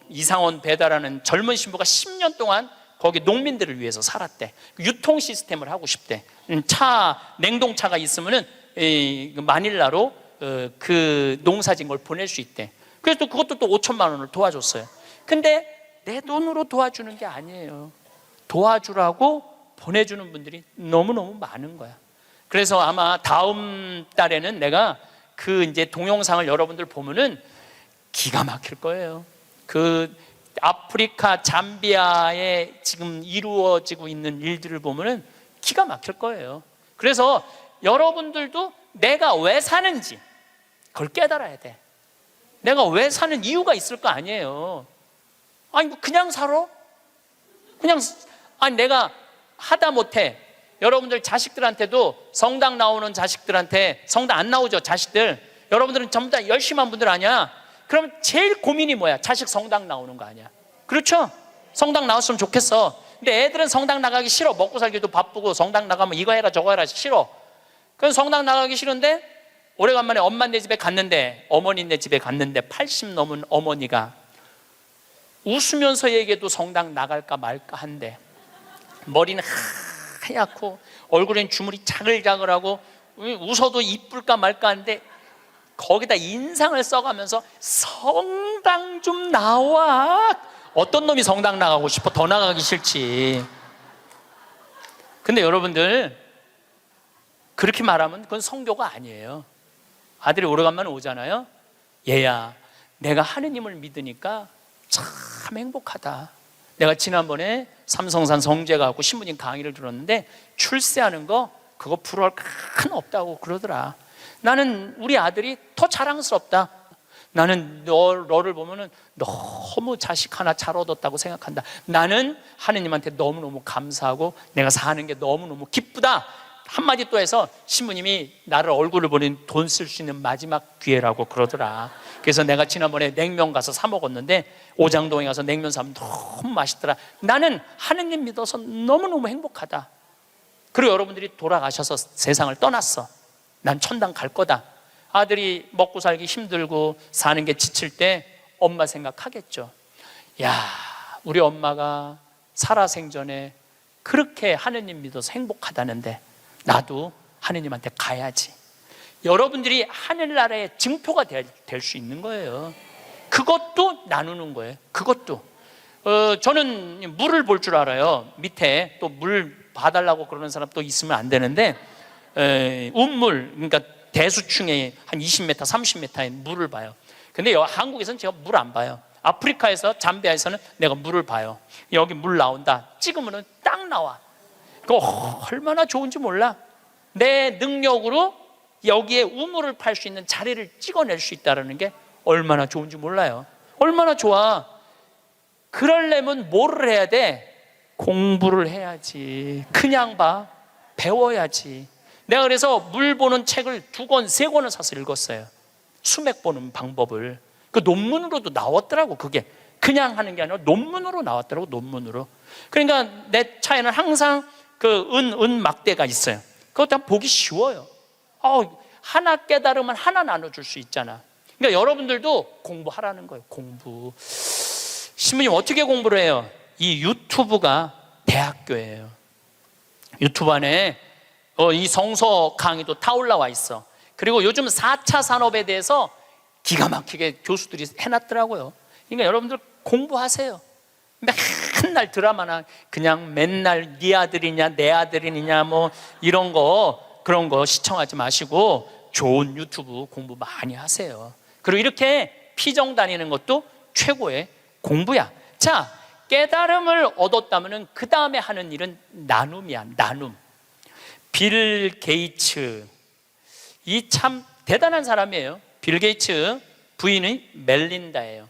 이상원 배다라는 젊은 신부가 10년 동안 거기 농민들을 위해서 살았대. 유통 시스템을 하고 싶대. 냉동차가 있으면은 마닐라로 그 농사진 걸 보낼 수 있대. 그래서 또 그것도 또 5천만 원을 도와줬어요. 근데 내 돈으로 도와주는 게 아니에요. 도와주라고 보내주는 분들이 너무너무 많은 거야. 그래서 아마 다음 달에는 내가 그 이제 동영상을 여러분들 보면은 기가 막힐 거예요. 그 아프리카 잠비아에 지금 이루어지고 있는 일들을 보면은 기가 막힐 거예요. 그래서 여러분들도 내가 왜 사는지 그걸 깨달아야 돼. 내가 왜 사는 이유가 있을 거 아니에요. 아니 뭐 그냥 살아? 내가 하다 못해. 여러분들 자식들한테도 성당 나오는 자식들한테, 성당 안 나오죠 자식들. 여러분들은 전부 다 열심히 한 분들 아니야. 그럼 제일 고민이 뭐야? 자식 성당 나오는 거 아니야. 그렇죠? 성당 나왔으면 좋겠어. 근데 애들은 성당 나가기 싫어. 먹고 살기도 바쁘고 성당 나가면 이거 해라 저거 해라 싫어. 그래서 성당 나가기 싫은데 오래간만에 엄마네 집에 갔는데, 어머니네 집에 갔는데 80 넘은 어머니가 웃으면서 얘기해도 성당 나갈까 말까 한데, 머리는 하얗고 얼굴엔 주물이 자글자글하고 웃어도 이쁠까 말까 한데 거기다 인상을 써가면서 성당 좀 나와. 어떤 놈이 성당 나가고 싶어? 더 나가기 싫지. 근데 여러분들 그렇게 말하면 그건 성교가 아니에요. 아들이 오래간만에 오잖아요. 얘야, 내가 하느님을 믿으니까 참 행복하다. 내가 지난번에 삼성산 성재 가고 신부님 강의를 들었는데 출세하는 거 그거 부러울 건 없다고 그러더라. 나는 우리 아들이 더 자랑스럽다. 나는 너를 보면은 너무 자식 하나 잘 얻었다고 생각한다. 나는 하느님한테 너무너무 감사하고 내가 사는 게 너무너무 기쁘다. 한마디 또 해서 신부님이 나를 얼굴을 보니 돈 쓸 수 있는 마지막 기회라고 그러더라. 그래서 내가 지난번에 냉면 가서 사 먹었는데 오장동에 가서 냉면 사면 너무 맛있더라. 나는 하느님 믿어서 너무너무 행복하다. 그리고 여러분들이 돌아가셔서 세상을 떠났어. 난 천당 갈 거다. 아들이 먹고 살기 힘들고 사는 게 지칠 때 엄마 생각하겠죠. 야, 우리 엄마가 살아생전에 그렇게 하느님 믿어서 행복하다는데 나도 하느님한테 가야지. 여러분들이 하늘나라의 증표가 될 수 있는 거예요. 그것도 나누는 거예요. 그것도 저는 물을 볼 줄 알아요. 밑에 또 물 봐달라고 그러는 사람 또 있으면 안 되는데 운물, 그러니까 대수층에 한 20m, 30m의 물을 봐요. 근데 한국에서는 제가 물 안 봐요. 아프리카에서, 잠비아에서는 내가 물을 봐요. 여기 물 나온다. 찍으면 딱 나와. 그거 얼마나 좋은지 몰라. 내 능력으로 여기에 우물을 팔 수 있는 자리를 찍어낼 수 있다는 게 얼마나 좋은지 몰라요. 얼마나 좋아. 그러려면 뭐를 해야 돼? 공부를 해야지. 그냥 봐. 배워야지. 내가 그래서 물 보는 책을 2권, 3권을 사서 읽었어요. 수맥 보는 방법을. 그 논문으로도 나왔더라고. 그게 그냥 하는 게 아니라 논문으로 나왔더라고. 논문으로. 그러니까 내 차에는 항상 그 은 막대가 있어요. 그것도 보기 쉬워요. 하나 깨달으면 하나 나눠줄 수 있잖아. 그러니까 여러분들도 공부하라는 거예요. 공부. 신부님 어떻게 공부를 해요? 이 유튜브가 대학교예요. 유튜브 안에 이 성서 강의도 다 올라와 있어. 그리고 요즘 4차 산업에 대해서 기가 막히게 교수들이 해놨더라고요. 그러니까 여러분들 공부하세요. 맨날 드라마나 그냥 맨날 네 아들이냐 내 아들이냐 뭐 이런 거 그런 거 시청하지 마시고 좋은 유튜브 공부 많이 하세요. 그리고 이렇게 피정 다니는 것도 최고의 공부야. 자, 깨달음을 얻었다면 그 다음에 하는 일은 나눔이야. 나눔. 빌 게이츠, 이 참 대단한 사람이에요. 빌 게이츠 부인이 멜린다예요.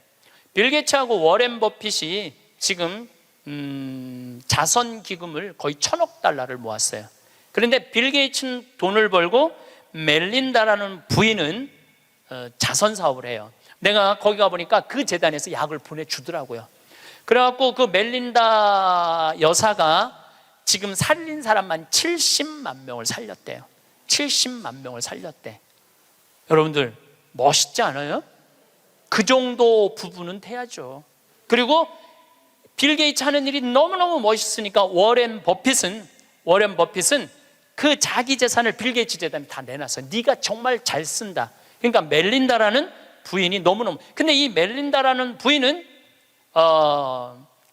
빌 게이츠하고 워렌 버핏이 지금 자선 기금을 거의 $1,000억 모았어요. 그런데 빌 게이츠는 돈을 벌고 멜린다라는 부인은 자선 사업을 해요. 내가 거기 가보니까 그 재단에서 약을 보내주더라고요. 그래갖고 그 멜린다 여사가 지금 살린 사람만 70만 명을 살렸대요. 70만 명을 살렸대. 여러분들 멋있지 않아요? 그 정도 부분은 돼야죠. 그리고 빌 게이츠 하는 일이 너무너무 멋있으니까 워렌 버핏은 그 자기 재산을 빌 게이츠 재단에 다 내놨어. 네가 정말 잘 쓴다. 그러니까 멜린다라는 부인이 너무너무, 근데 이 멜린다라는 부인은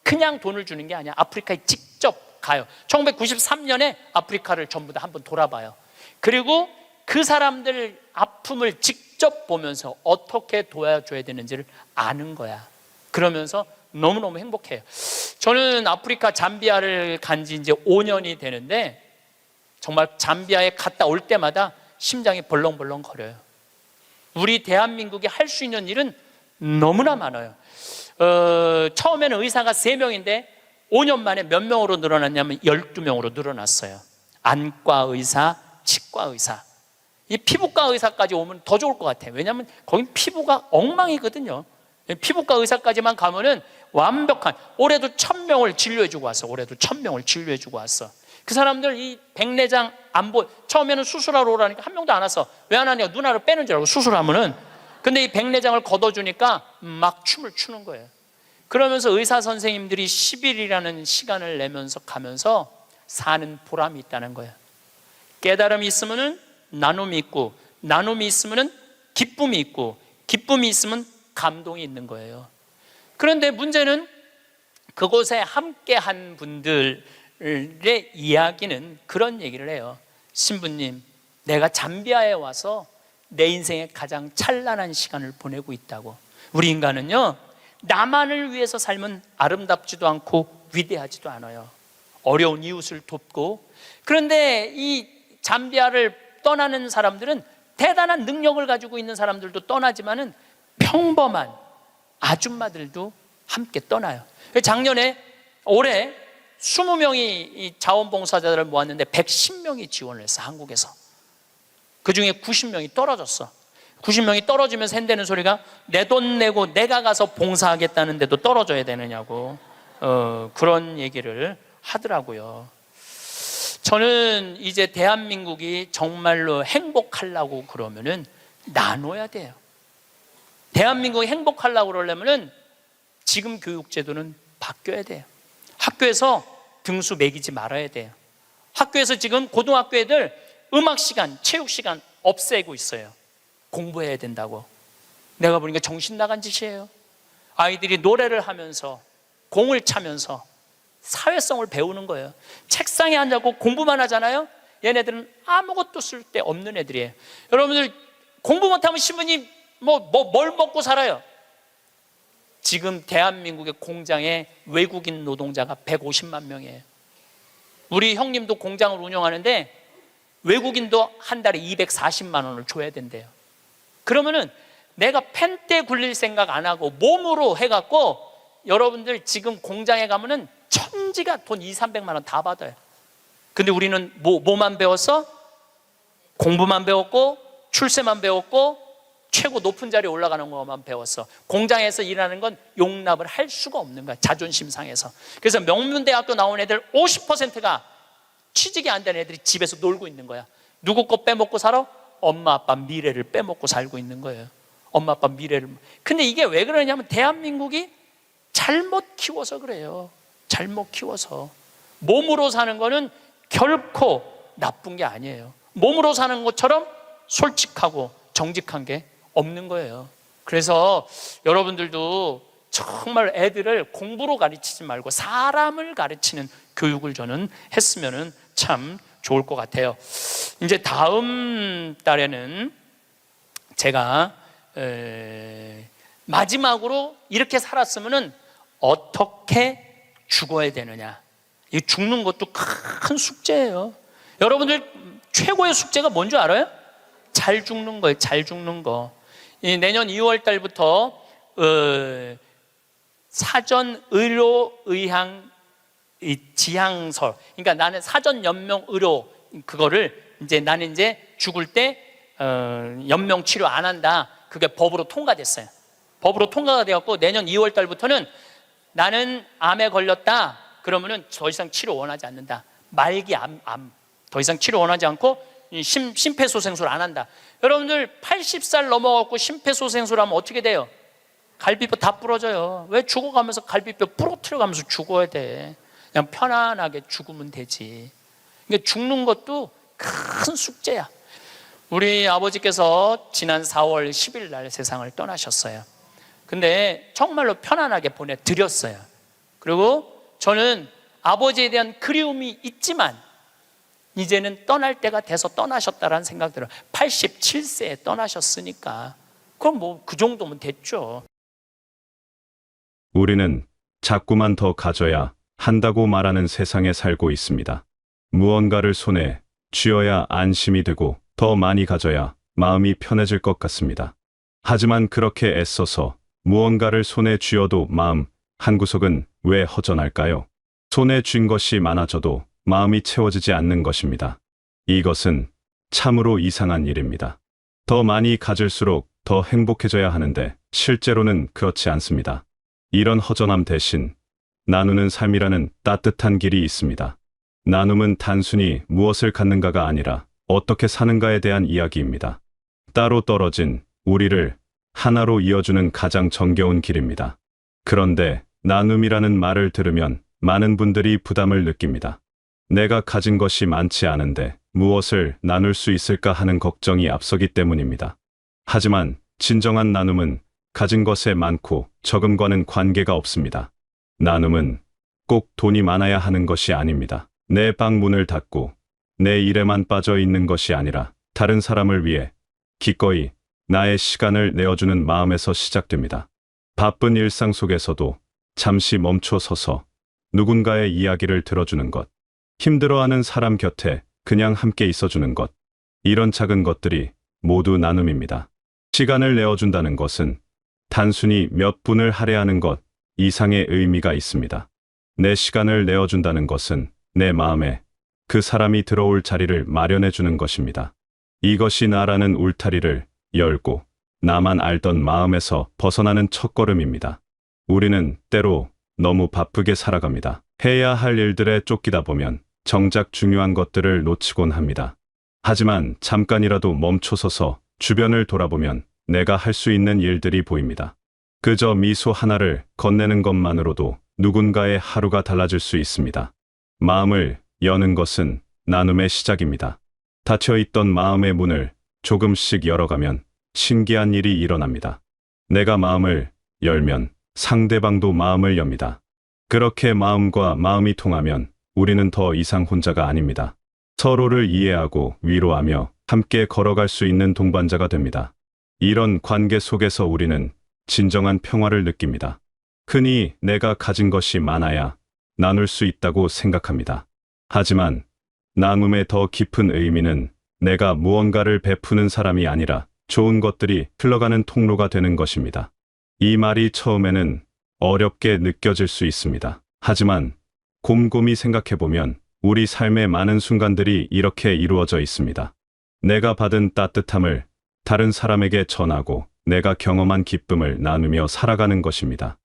그냥 돈을 주는 게 아니야. 아프리카에 직접 가요. 1993년에 아프리카를 전부 다 한번 돌아봐요. 그리고 그 사람들 아픔을 직접 보면서 어떻게 도와줘야 되는지를 아는 거야. 그러면서 너무너무 행복해요. 저는 아프리카 잠비아를 간 지 이제 5년이 되는데 정말 잠비아에 갔다 올 때마다 심장이 벌렁벌렁 거려요. 우리 대한민국이 할 수 있는 일은 너무나 많아요. 처음에는 의사가 3명인데 5년 만에 몇 명으로 늘어났냐면 12명으로 늘어났어요. 안과 의사, 치과 의사. 이 피부과 의사까지 오면 더 좋을 것 같아요. 왜냐하면 거긴 피부가 엉망이거든요. 피부과 의사까지만 가면은 완벽한, 올해도 1,000명을 진료해주고 왔어. 올해도 1,000명을 진료해주고 왔어. 그 사람들 이 백내장 안 보, 처음에는 수술하러 오라니까 한 명도 안 왔어. 왜 안 하냐? 눈알을 빼는 줄 알고 수술하면은. 근데 이 백내장을 걷어주니까 막 춤을 추는 거예요. 그러면서 의사 선생님들이 10일이라는 시간을 내면서 가면서 사는 보람이 있다는 거예요. 깨달음이 있으면은 나눔이 있고, 나눔이 있으면은 기쁨이 있고, 기쁨이 있으면 감동이 있는 거예요. 그런데 문제는 그곳에 함께한 분들의 이야기는 그런 얘기를 해요. 신부님, 내가 잠비아에 와서 내 인생의 가장 찬란한 시간을 보내고 있다고. 우리 인간은요, 나만을 위해서 살면 아름답지도 않고 위대하지도 않아요. 어려운 이웃을 돕고. 그런데 이 잠비아를 떠나는 사람들은 대단한 능력을 가지고 있는 사람들도 떠나지만은 평범한 아줌마들도 함께 떠나요. 올해 20명이 이 자원봉사자들을 모았는데 110명이 지원을 했어, 한국에서. 그 중에 90명이 떨어졌어. 90명이 떨어지면서 한다는 소리가 내 돈 내고 내가 가서 봉사하겠다는데도 떨어져야 되느냐고 그런 얘기를 하더라고요. 저는 이제 대한민국이 정말로 행복하려고 그러면은 나눠야 돼요. 대한민국이 행복하려고 그러려면은 지금 교육제도는 바뀌어야 돼요. 학교에서 등수 매기지 말아야 돼요. 학교에서 지금 고등학교 애들 음악 시간, 체육 시간 없애고 있어요. 공부해야 된다고. 내가 보니까 정신 나간 짓이에요. 아이들이 노래를 하면서 공을 차면서 사회성을 배우는 거예요. 책상에 앉아고 공부만 하잖아요. 얘네들은 아무것도 쓸데 없는 애들이에요. 여러분들 공부 못하면 신부님 뭘 먹고 살아요? 지금 대한민국의 공장에 외국인 노동자가 150만 명이에요. 우리 형님도 공장을 운영하는데 외국인도 한 달에 240만 원을 줘야 된대요. 그러면은 내가 펜대 굴릴 생각 안 하고 몸으로 해갖고 여러분들 지금 공장에 가면은 천지가 돈 200~300만 원 다 받아요. 근데 우리는 뭐만 배웠어? 공부만 배웠고 출세만 배웠고 최고 높은 자리에 올라가는 것만 배웠어. 공장에서 일하는 건 용납을 할 수가 없는 거야, 자존심 상해서. 그래서 명문대학교 나온 애들 50%가 취직이 안 된 애들이 집에서 놀고 있는 거야. 누구 거 빼먹고 살아? 엄마 아빠 미래를 빼먹고 살고 있는 거예요. 엄마 아빠 미래를. 근데 이게 왜 그러냐면 대한민국이 잘못 키워서 그래요. 잘못 키워서. 몸으로 사는 거는 결코 나쁜 게 아니에요. 몸으로 사는 것처럼 솔직하고 정직한 게 없는 거예요. 그래서 여러분들도 정말 애들을 공부로 가르치지 말고 사람을 가르치는 교육을 저는 했으면 참 좋을 것 같아요. 이제 다음 달에는 제가 마지막으로 이렇게 살았으면 어떻게 죽어야 되느냐. 이 죽는 것도 큰 숙제예요. 여러분들 최고의 숙제가 뭔지 알아요? 잘 죽는 거예요. 잘 죽는 거. 내년 2월 달부터 사전 의료 의학 지향서, 그러니까 나는 사전 연명 의료 그거를 나는 이제 죽을 때 연명 치료 안 한다. 그게 법으로 통과됐어요. 법으로 통과가 되었고 내년 2월 달부터는 나는 암에 걸렸다. 그러면은 더 이상 치료 원하지 않는다. 말기 암 더 이상 치료 원하지 않고 심폐소생술 안 한다. 여러분들 80살 넘어갖고 심폐소생술 하면 어떻게 돼요? 갈비뼈 다 부러져요. 왜 죽어가면서 갈비뼈 부러뜨려가면서 죽어야 돼? 그냥 편안하게 죽으면 되지. 그러니까 죽는 것도 큰 숙제야. 우리 아버지께서 지난 4월 10일 날 세상을 떠나셨어요. 근데 정말로 편안하게 보내드렸어요. 그리고 저는 아버지에 대한 그리움이 있지만 이제는 떠날 때가 돼서 떠나셨다라는 생각 들어요. 87세에 떠나셨으니까 그럼 그 정도면 됐죠. 우리는 자꾸만 더 가져야 한다고 말하는 세상에 살고 있습니다. 무언가를 손에 쥐어야 안심이 되고 더 많이 가져야 마음이 편해질 것 같습니다. 하지만 그렇게 애써서 무언가를 손에 쥐어도 마음 한구석은 왜 허전할까요? 손에 쥔 것이 많아져도 마음이 채워지지 않는 것입니다. 이것은 참으로 이상한 일입니다. 더 많이 가질수록 더 행복해져야 하는데 실제로는 그렇지 않습니다. 이런 허전함 대신 나누는 삶이라는 따뜻한 길이 있습니다. 나눔은 단순히 무엇을 갖는가가 아니라 어떻게 사는가에 대한 이야기입니다. 따로 떨어진 우리를 하나로 이어주는 가장 정겨운 길입니다. 그런데 나눔이라는 말을 들으면 많은 분들이 부담을 느낍니다. 내가 가진 것이 많지 않은데 무엇을 나눌 수 있을까 하는 걱정이 앞서기 때문입니다. 하지만 진정한 나눔은 가진 것에 많고 적음과는 관계가 없습니다. 나눔은 꼭 돈이 많아야 하는 것이 아닙니다. 내 방 문을 닫고 내 일에만 빠져 있는 것이 아니라 다른 사람을 위해 기꺼이 나의 시간을 내어주는 마음에서 시작됩니다. 바쁜 일상 속에서도 잠시 멈춰 서서 누군가의 이야기를 들어주는 것, 힘들어하는 사람 곁에 그냥 함께 있어주는 것, 이런 작은 것들이 모두 나눔입니다. 시간을 내어준다는 것은 단순히 몇 분을 할애하는 것 이상의 의미가 있습니다. 내 시간을 내어준다는 것은 내 마음에 그 사람이 들어올 자리를 마련해 주는 것입니다. 이것이 나라는 울타리를 열고 나만 알던 마음에서 벗어나는 첫걸음입니다. 우리는 때로 너무 바쁘게 살아갑니다. 해야 할 일들에 쫓기다 보면 정작 중요한 것들을 놓치곤 합니다. 하지만 잠깐이라도 멈춰서서 주변을 돌아보면 내가 할 수 있는 일들이 보입니다. 그저 미소 하나를 건네는 것만으로도 누군가의 하루가 달라질 수 있습니다. 마음을 여는 것은 나눔의 시작입니다. 닫혀있던 마음의 문을 조금씩 열어가면 신기한 일이 일어납니다. 내가 마음을 열면 상대방도 마음을 엽니다. 그렇게 마음과 마음이 통하면 우리는 더 이상 혼자가 아닙니다. 서로를 이해하고 위로하며 함께 걸어갈 수 있는 동반자가 됩니다. 이런 관계 속에서 우리는 진정한 평화를 느낍니다. 흔히 내가 가진 것이 많아야 나눌 수 있다고 생각합니다. 하지만 나눔의 더 깊은 의미는 내가 무언가를 베푸는 사람이 아니라 좋은 것들이 흘러가는 통로가 되는 것입니다. 이 말이 처음에는 어렵게 느껴질 수 있습니다. 하지만 곰곰이 생각해보면 우리 삶의 많은 순간들이 이렇게 이루어져 있습니다. 내가 받은 따뜻함을 다른 사람에게 전하고 내가 경험한 기쁨을 나누며 살아가는 것입니다.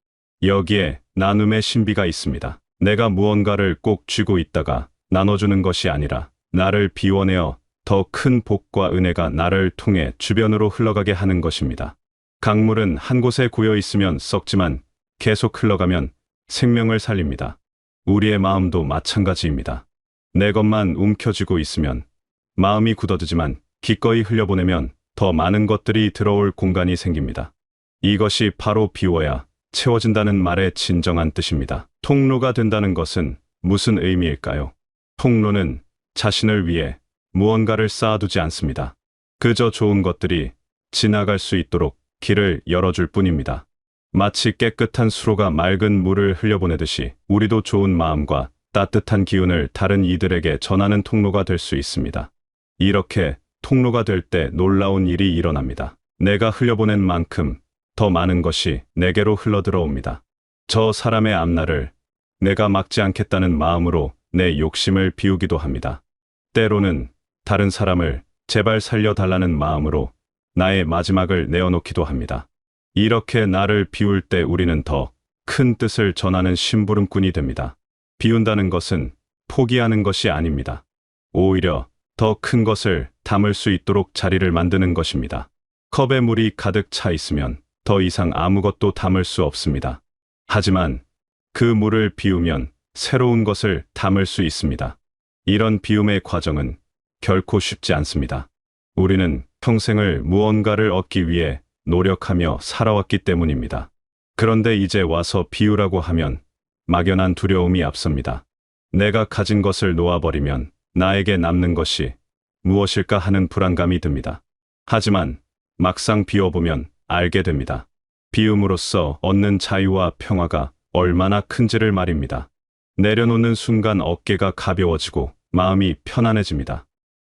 여기에 나눔의 신비가 있습니다. 내가 무언가를 꼭 쥐고 있다가 나눠주는 것이 아니라 나를 비워내어 더 큰 복과 은혜가 나를 통해 주변으로 흘러가게 하는 것입니다. 강물은 한 곳에 고여 있으면 썩지만 계속 흘러가면 생명을 살립니다. 우리의 마음도 마찬가지입니다. 내 것만 움켜쥐고 있으면 마음이 굳어지지만 기꺼이 흘려보내면 더 많은 것들이 들어올 공간이 생깁니다. 이것이 바로 비워야 채워진다는 말의 진정한 뜻입니다. 통로가 된다는 것은 무슨 의미일까요? 통로는 자신을 위해 무언가를 쌓아두지 않습니다. 그저 좋은 것들이 지나갈 수 있도록 길을 열어줄 뿐입니다. 마치 깨끗한 수로가 맑은 물을 흘려보내듯이 우리도 좋은 마음과 따뜻한 기운을 다른 이들에게 전하는 통로가 될 수 있습니다. 이렇게 통로가 될 때 놀라운 일이 일어납니다. 내가 흘려보낸 만큼 더 많은 것이 내게로 흘러들어옵니다. 저 사람의 앞날을 내가 막지 않겠다는 마음으로 내 욕심을 비우기도 합니다. 때로는 다른 사람을 제발 살려달라는 마음으로 나의 마지막을 내어놓기도 합니다. 이렇게 나를 비울 때 우리는 더 큰 뜻을 전하는 심부름꾼이 됩니다. 비운다는 것은 포기하는 것이 아닙니다. 오히려 더 큰 것을 담을 수 있도록 자리를 만드는 것입니다. 컵에 물이 가득 차 있으면 더 이상 아무것도 담을 수 없습니다. 하지만 그 물을 비우면 새로운 것을 담을 수 있습니다. 이런 비움의 과정은 결코 쉽지 않습니다. 우리는 평생을 무언가를 얻기 위해 노력하며 살아왔기 때문입니다. 그런데 이제 와서 비우라고 하면 막연한 두려움이 앞섭니다. 내가 가진 것을 놓아버리면 나에게 남는 것이 무엇일까 하는 불안감이 듭니다. 하지만 막상 비워보면 알게 됩니다. 비움으로써 얻는 자유와 평화가 얼마나 큰지를 말입니다. 내려놓는 순간 어깨가 가벼워지고 마음이 편안해집니다.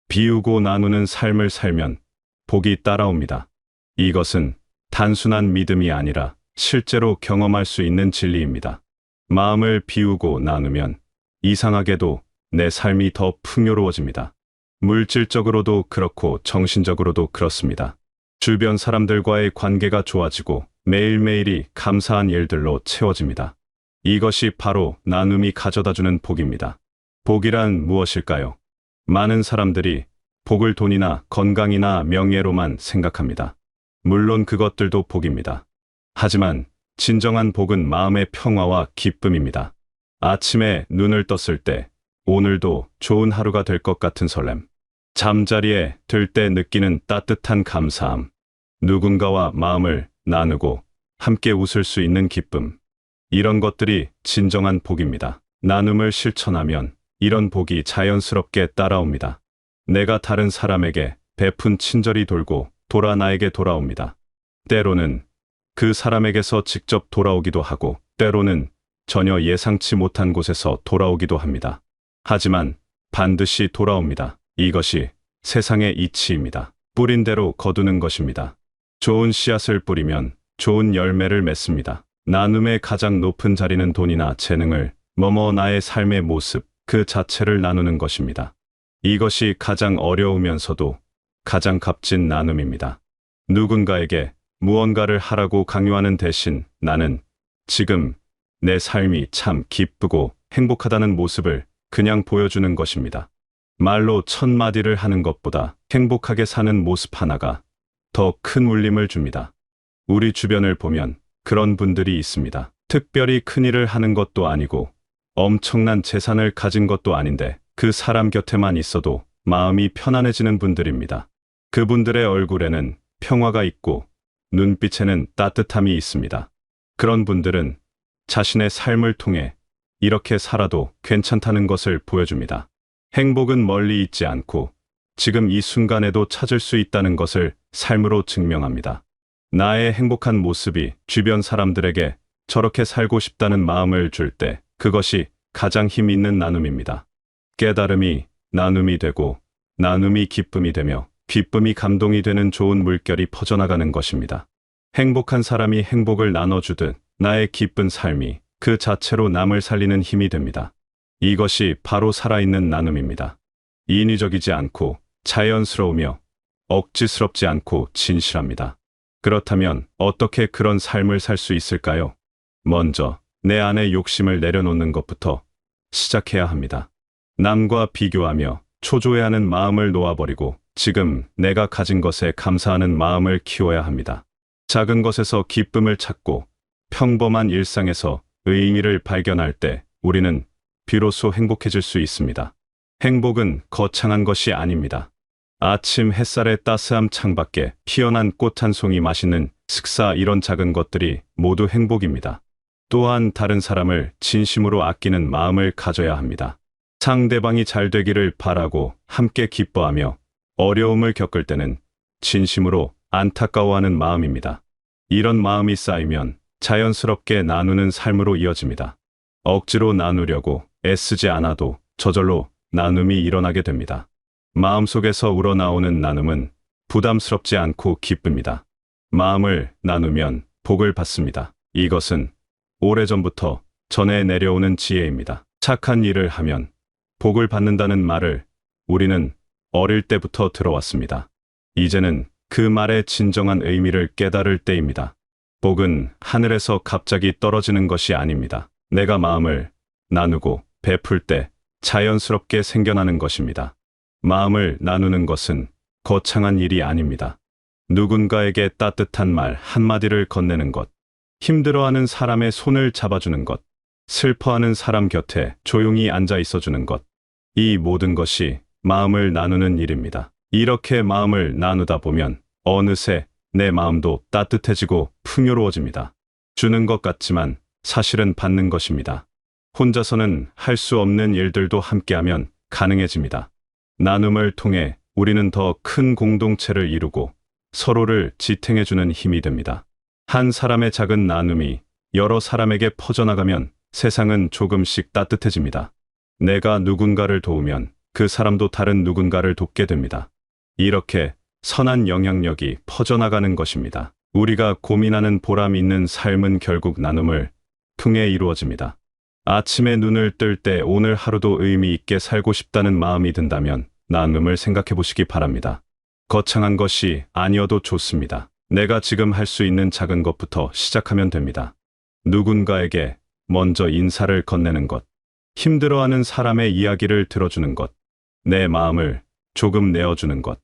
비우고 나누는 삶을 살면 복이 따라옵니다. 이것은 단순한 믿음이 아니라 실제로 경험할 수 있는 진리입니다. 마음을 비우고 나누면 이상하게도 내 삶이 더 풍요로워집니다. 물질적으로도 그렇고 정신적으로도 그렇습니다. 주변 사람들과의 관계가 좋아지고 매일매일이 감사한 일들로 채워집니다. 이것이 바로 나눔이 가져다주는 복입니다. 복이란 무엇일까요? 많은 사람들이 복을 돈이나 건강이나 명예로만 생각합니다. 물론 그것들도 복입니다. 하지만 진정한 복은 마음의 평화와 기쁨입니다. 아침에 눈을 떴을 때 오늘도 좋은 하루가 될 것 같은 설렘. 잠자리에 들 때 느끼는 따뜻한 감사함. 누군가와 마음을 나누고 함께 웃을 수 있는 기쁨. 이런 것들이 진정한 복입니다. 나눔을 실천하면 이런 복이 자연스럽게 따라옵니다. 내가 다른 사람에게 베푼 친절이 돌고 돌아 나에게 돌아옵니다. 때로는 그 사람에게서 직접 돌아오기도 하고 때로는 전혀 예상치 못한 곳에서 돌아오기도 합니다. 하지만 반드시 돌아옵니다. 이것이 세상의 이치입니다. 뿌린 대로 거두는 것입니다. 좋은 씨앗을 뿌리면 좋은 열매를 맺습니다. 나눔의 가장 높은 자리는 돈이나 재능을 넘어 나의 삶의 모습 그 자체를 나누는 것입니다. 이것이 가장 어려우면서도 가장 값진 나눔입니다. 누군가에게 무언가를 하라고 강요하는 대신 나는 지금 내 삶이 참 기쁘고 행복하다는 모습을 그냥 보여주는 것입니다. 말로 1000마디를 하는 것보다 행복하게 사는 모습 하나가 더 큰 울림을 줍니다. 우리 주변을 보면 그런 분들이 있습니다. 특별히 큰일을 하는 것도 아니고 엄청난 재산을 가진 것도 아닌데 그 사람 곁에만 있어도 마음이 편안해지는 분들입니다. 그분들의 얼굴에는 평화가 있고 눈빛에는 따뜻함이 있습니다. 그런 분들은 자신의 삶을 통해 이렇게 살아도 괜찮다는 것을 보여줍니다. 행복은 멀리 있지 않고 지금 이 순간에도 찾을 수 있다는 것을 삶으로 증명합니다. 나의 행복한 모습이 주변 사람들에게 저렇게 살고 싶다는 마음을 줄 때 그것이 가장 힘 있는 나눔입니다. 깨달음이 나눔이 되고 나눔이 기쁨이 되며 기쁨이 감동이 되는 좋은 물결이 퍼져나가는 것입니다. 행복한 사람이 행복을 나눠주듯 나의 기쁜 삶이 그 자체로 남을 살리는 힘이 됩니다. 이것이 바로 살아있는 나눔입니다. 인위적이지 않고 자연스러우며 억지스럽지 않고 진실합니다. 그렇다면 어떻게 그런 삶을 살 수 있을까요? 먼저 내 안의 욕심을 내려놓는 것부터 시작해야 합니다. 남과 비교하며 초조해하는 마음을 놓아버리고 지금 내가 가진 것에 감사하는 마음을 키워야 합니다. 작은 것에서 기쁨을 찾고 평범한 일상에서 의미를 발견할 때 우리는 비로소 행복해질 수 있습니다. 행복은 거창한 것이 아닙니다. 아침 햇살의 따스함 창밖에 피어난 꽃 한 송이 맛있는 식사 이런 작은 것들이 모두 행복입니다. 또한 다른 사람을 진심으로 아끼는 마음을 가져야 합니다. 상대방이 잘 되기를 바라고 함께 기뻐하며 어려움을 겪을 때는 진심으로 안타까워하는 마음입니다. 이런 마음이 쌓이면 자연스럽게 나누는 삶으로 이어집니다. 억지로 나누려고 애쓰지 않아도 저절로 나눔이 일어나게 됩니다. 마음속에서 우러나오는 나눔은 부담스럽지 않고 기쁩니다. 마음을 나누면 복을 받습니다. 이것은 오래전부터 전해 내려오는 지혜입니다. 착한 일을 하면 복을 받는다는 말을 우리는 어릴 때부터 들어왔습니다. 이제는 그 말의 진정한 의미를 깨달을 때입니다. 복은 하늘에서 갑자기 떨어지는 것이 아닙니다. 내가 마음을 나누고 베풀 때 자연스럽게 생겨나는 것입니다. 마음을 나누는 것은 거창한 일이 아닙니다. 누군가에게 따뜻한 말 한마디를 건네는 것, 힘들어하는 사람의 손을 잡아주는 것, 슬퍼하는 사람 곁에 조용히 앉아 있어주는 것, 이 모든 것이 마음을 나누는 일입니다. 이렇게 마음을 나누다 보면 어느새 내 마음도 따뜻해지고 풍요로워집니다. 주는 것 같지만 사실은 받는 것입니다. 혼자서는 할 수 없는 일들도 함께하면 가능해집니다. 나눔을 통해 우리는 더 큰 공동체를 이루고 서로를 지탱해주는 힘이 됩니다. 한 사람의 작은 나눔이 여러 사람에게 퍼져나가면 세상은 조금씩 따뜻해집니다. 내가 누군가를 도우면 그 사람도 다른 누군가를 돕게 됩니다. 이렇게 선한 영향력이 퍼져나가는 것입니다. 우리가 고민하는 보람 있는 삶은 결국 나눔을 통해 이루어집니다. 아침에 눈을 뜰 때 오늘 하루도 의미 있게 살고 싶다는 마음이 든다면 나눔을 생각해 보시기 바랍니다. 거창한 것이 아니어도 좋습니다. 내가 지금 할 수 있는 작은 것부터 시작하면 됩니다. 누군가에게 먼저 인사를 건네는 것, 힘들어하는 사람의 이야기를 들어주는 것, 내 마음을 조금 내어주는 것,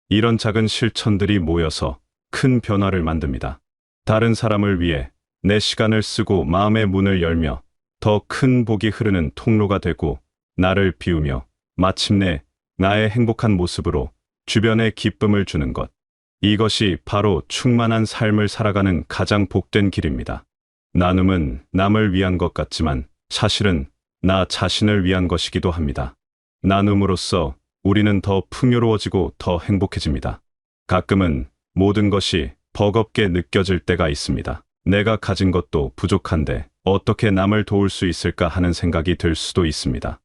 이런 작은 실천들이 모여서 큰 변화를 만듭니다. 다른 사람을 위해 내 시간을 쓰고 마음의 문을 열며 더 큰 복이 흐르는 통로가 되고 나를 비우며 마침내 나의 행복한 모습으로 주변에 기쁨을 주는 것. 이것이 바로 충만한 삶을 살아가는 가장 복된 길입니다. 나눔은 남을 위한 것 같지만 사실은 나 자신을 위한 것이기도 합니다. 나눔으로써 우리는 더 풍요로워지고 더 행복해집니다. 가끔은 모든 것이 버겁게 느껴질 때가 있습니다. 내가 가진 것도 부족한데 어떻게 남을 도울 수 있을까 하는 생각이 들 수도 있습니다.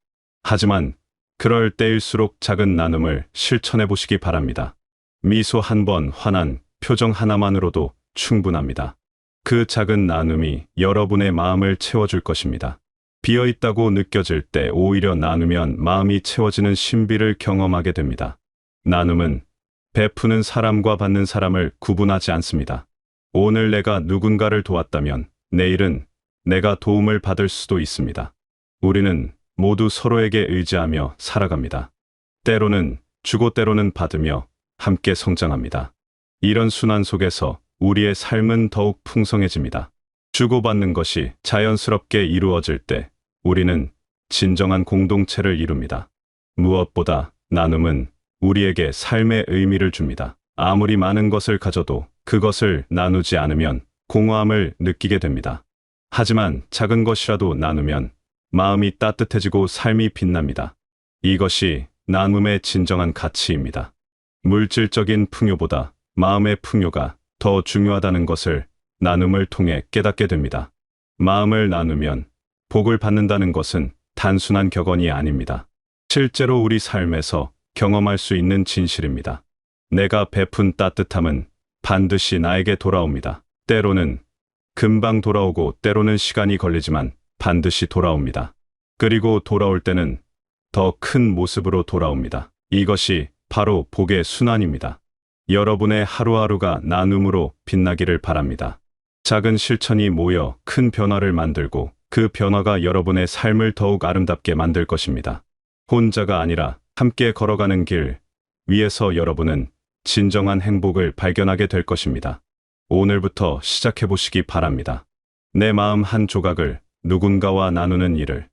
하지만 그럴 때일수록 작은 나눔을 실천해 보시기 바랍니다. 미소 한 번, 환한 표정 하나만으로도 충분합니다. 그 작은 나눔이 여러분의 마음을 채워줄 것입니다. 비어있다고 느껴질 때 오히려 나누면 마음이 채워지는 신비를 경험하게 됩니다. 나눔은 베푸는 사람과 받는 사람을 구분하지 않습니다. 오늘 내가 누군가를 도왔다면 내일은 내가 도움을 받을 수도 있습니다. 우리는 모두 서로에게 의지하며 살아갑니다. 때로는 주고 때로는 받으며 함께 성장합니다. 이런 순환 속에서 우리의 삶은 더욱 풍성해집니다. 주고받는 것이 자연스럽게 이루어질 때 우리는 진정한 공동체를 이룹니다. 무엇보다 나눔은 우리에게 삶의 의미를 줍니다. 아무리 많은 것을 가져도 그것을 나누지 않으면 공허함을 느끼게 됩니다. 하지만 작은 것이라도 나누면 마음이 따뜻해지고 삶이 빛납니다. 이것이 나눔의 진정한 가치입니다. 물질적인 풍요보다 마음의 풍요가 더 중요하다는 것을 나눔을 통해 깨닫게 됩니다. 마음을 나누면 복을 받는다는 것은 단순한 격언이 아닙니다. 실제로 우리 삶에서 경험할 수 있는 진실입니다. 내가 베푼 따뜻함은 반드시 나에게 돌아옵니다. 때로는 금방 돌아오고 때로는 시간이 걸리지만 반드시 돌아옵니다. 그리고 돌아올 때는 더 큰 모습으로 돌아옵니다. 이것이 바로 복의 순환입니다. 여러분의 하루하루가 나눔으로 빛나기를 바랍니다. 작은 실천이 모여 큰 변화를 만들고 그 변화가 여러분의 삶을 더욱 아름답게 만들 것입니다. 혼자가 아니라 함께 걸어가는 길 위에서 여러분은 진정한 행복을 발견하게 될 것입니다. 오늘부터 시작해 보시기 바랍니다. 내 마음 한 조각을 누군가와 나누는 일을.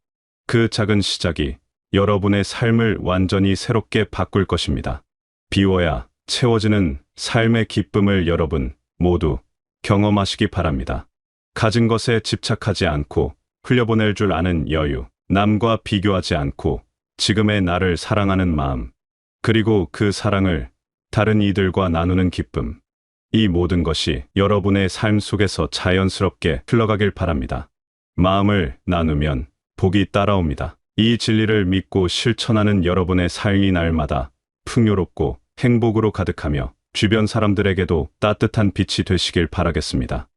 그 작은 시작이 여러분의 삶을 완전히 새롭게 바꿀 것입니다. 비워야 채워지는 삶의 기쁨을 여러분 모두 경험하시기 바랍니다. 가진 것에 집착하지 않고 흘려보낼 줄 아는 여유, 남과 비교하지 않고 지금의 나를 사랑하는 마음, 그리고 그 사랑을 다른 이들과 나누는 기쁨. 이 모든 것이 여러분의 삶 속에서 자연스럽게 흘러가길 바랍니다. 마음을 나누면 복이 따라옵니다. 이 진리를 믿고 실천하는 여러분의 삶이 날마다 풍요롭고 행복으로 가득하며 주변 사람들에게도 따뜻한 빛이 되시길 바라겠습니다.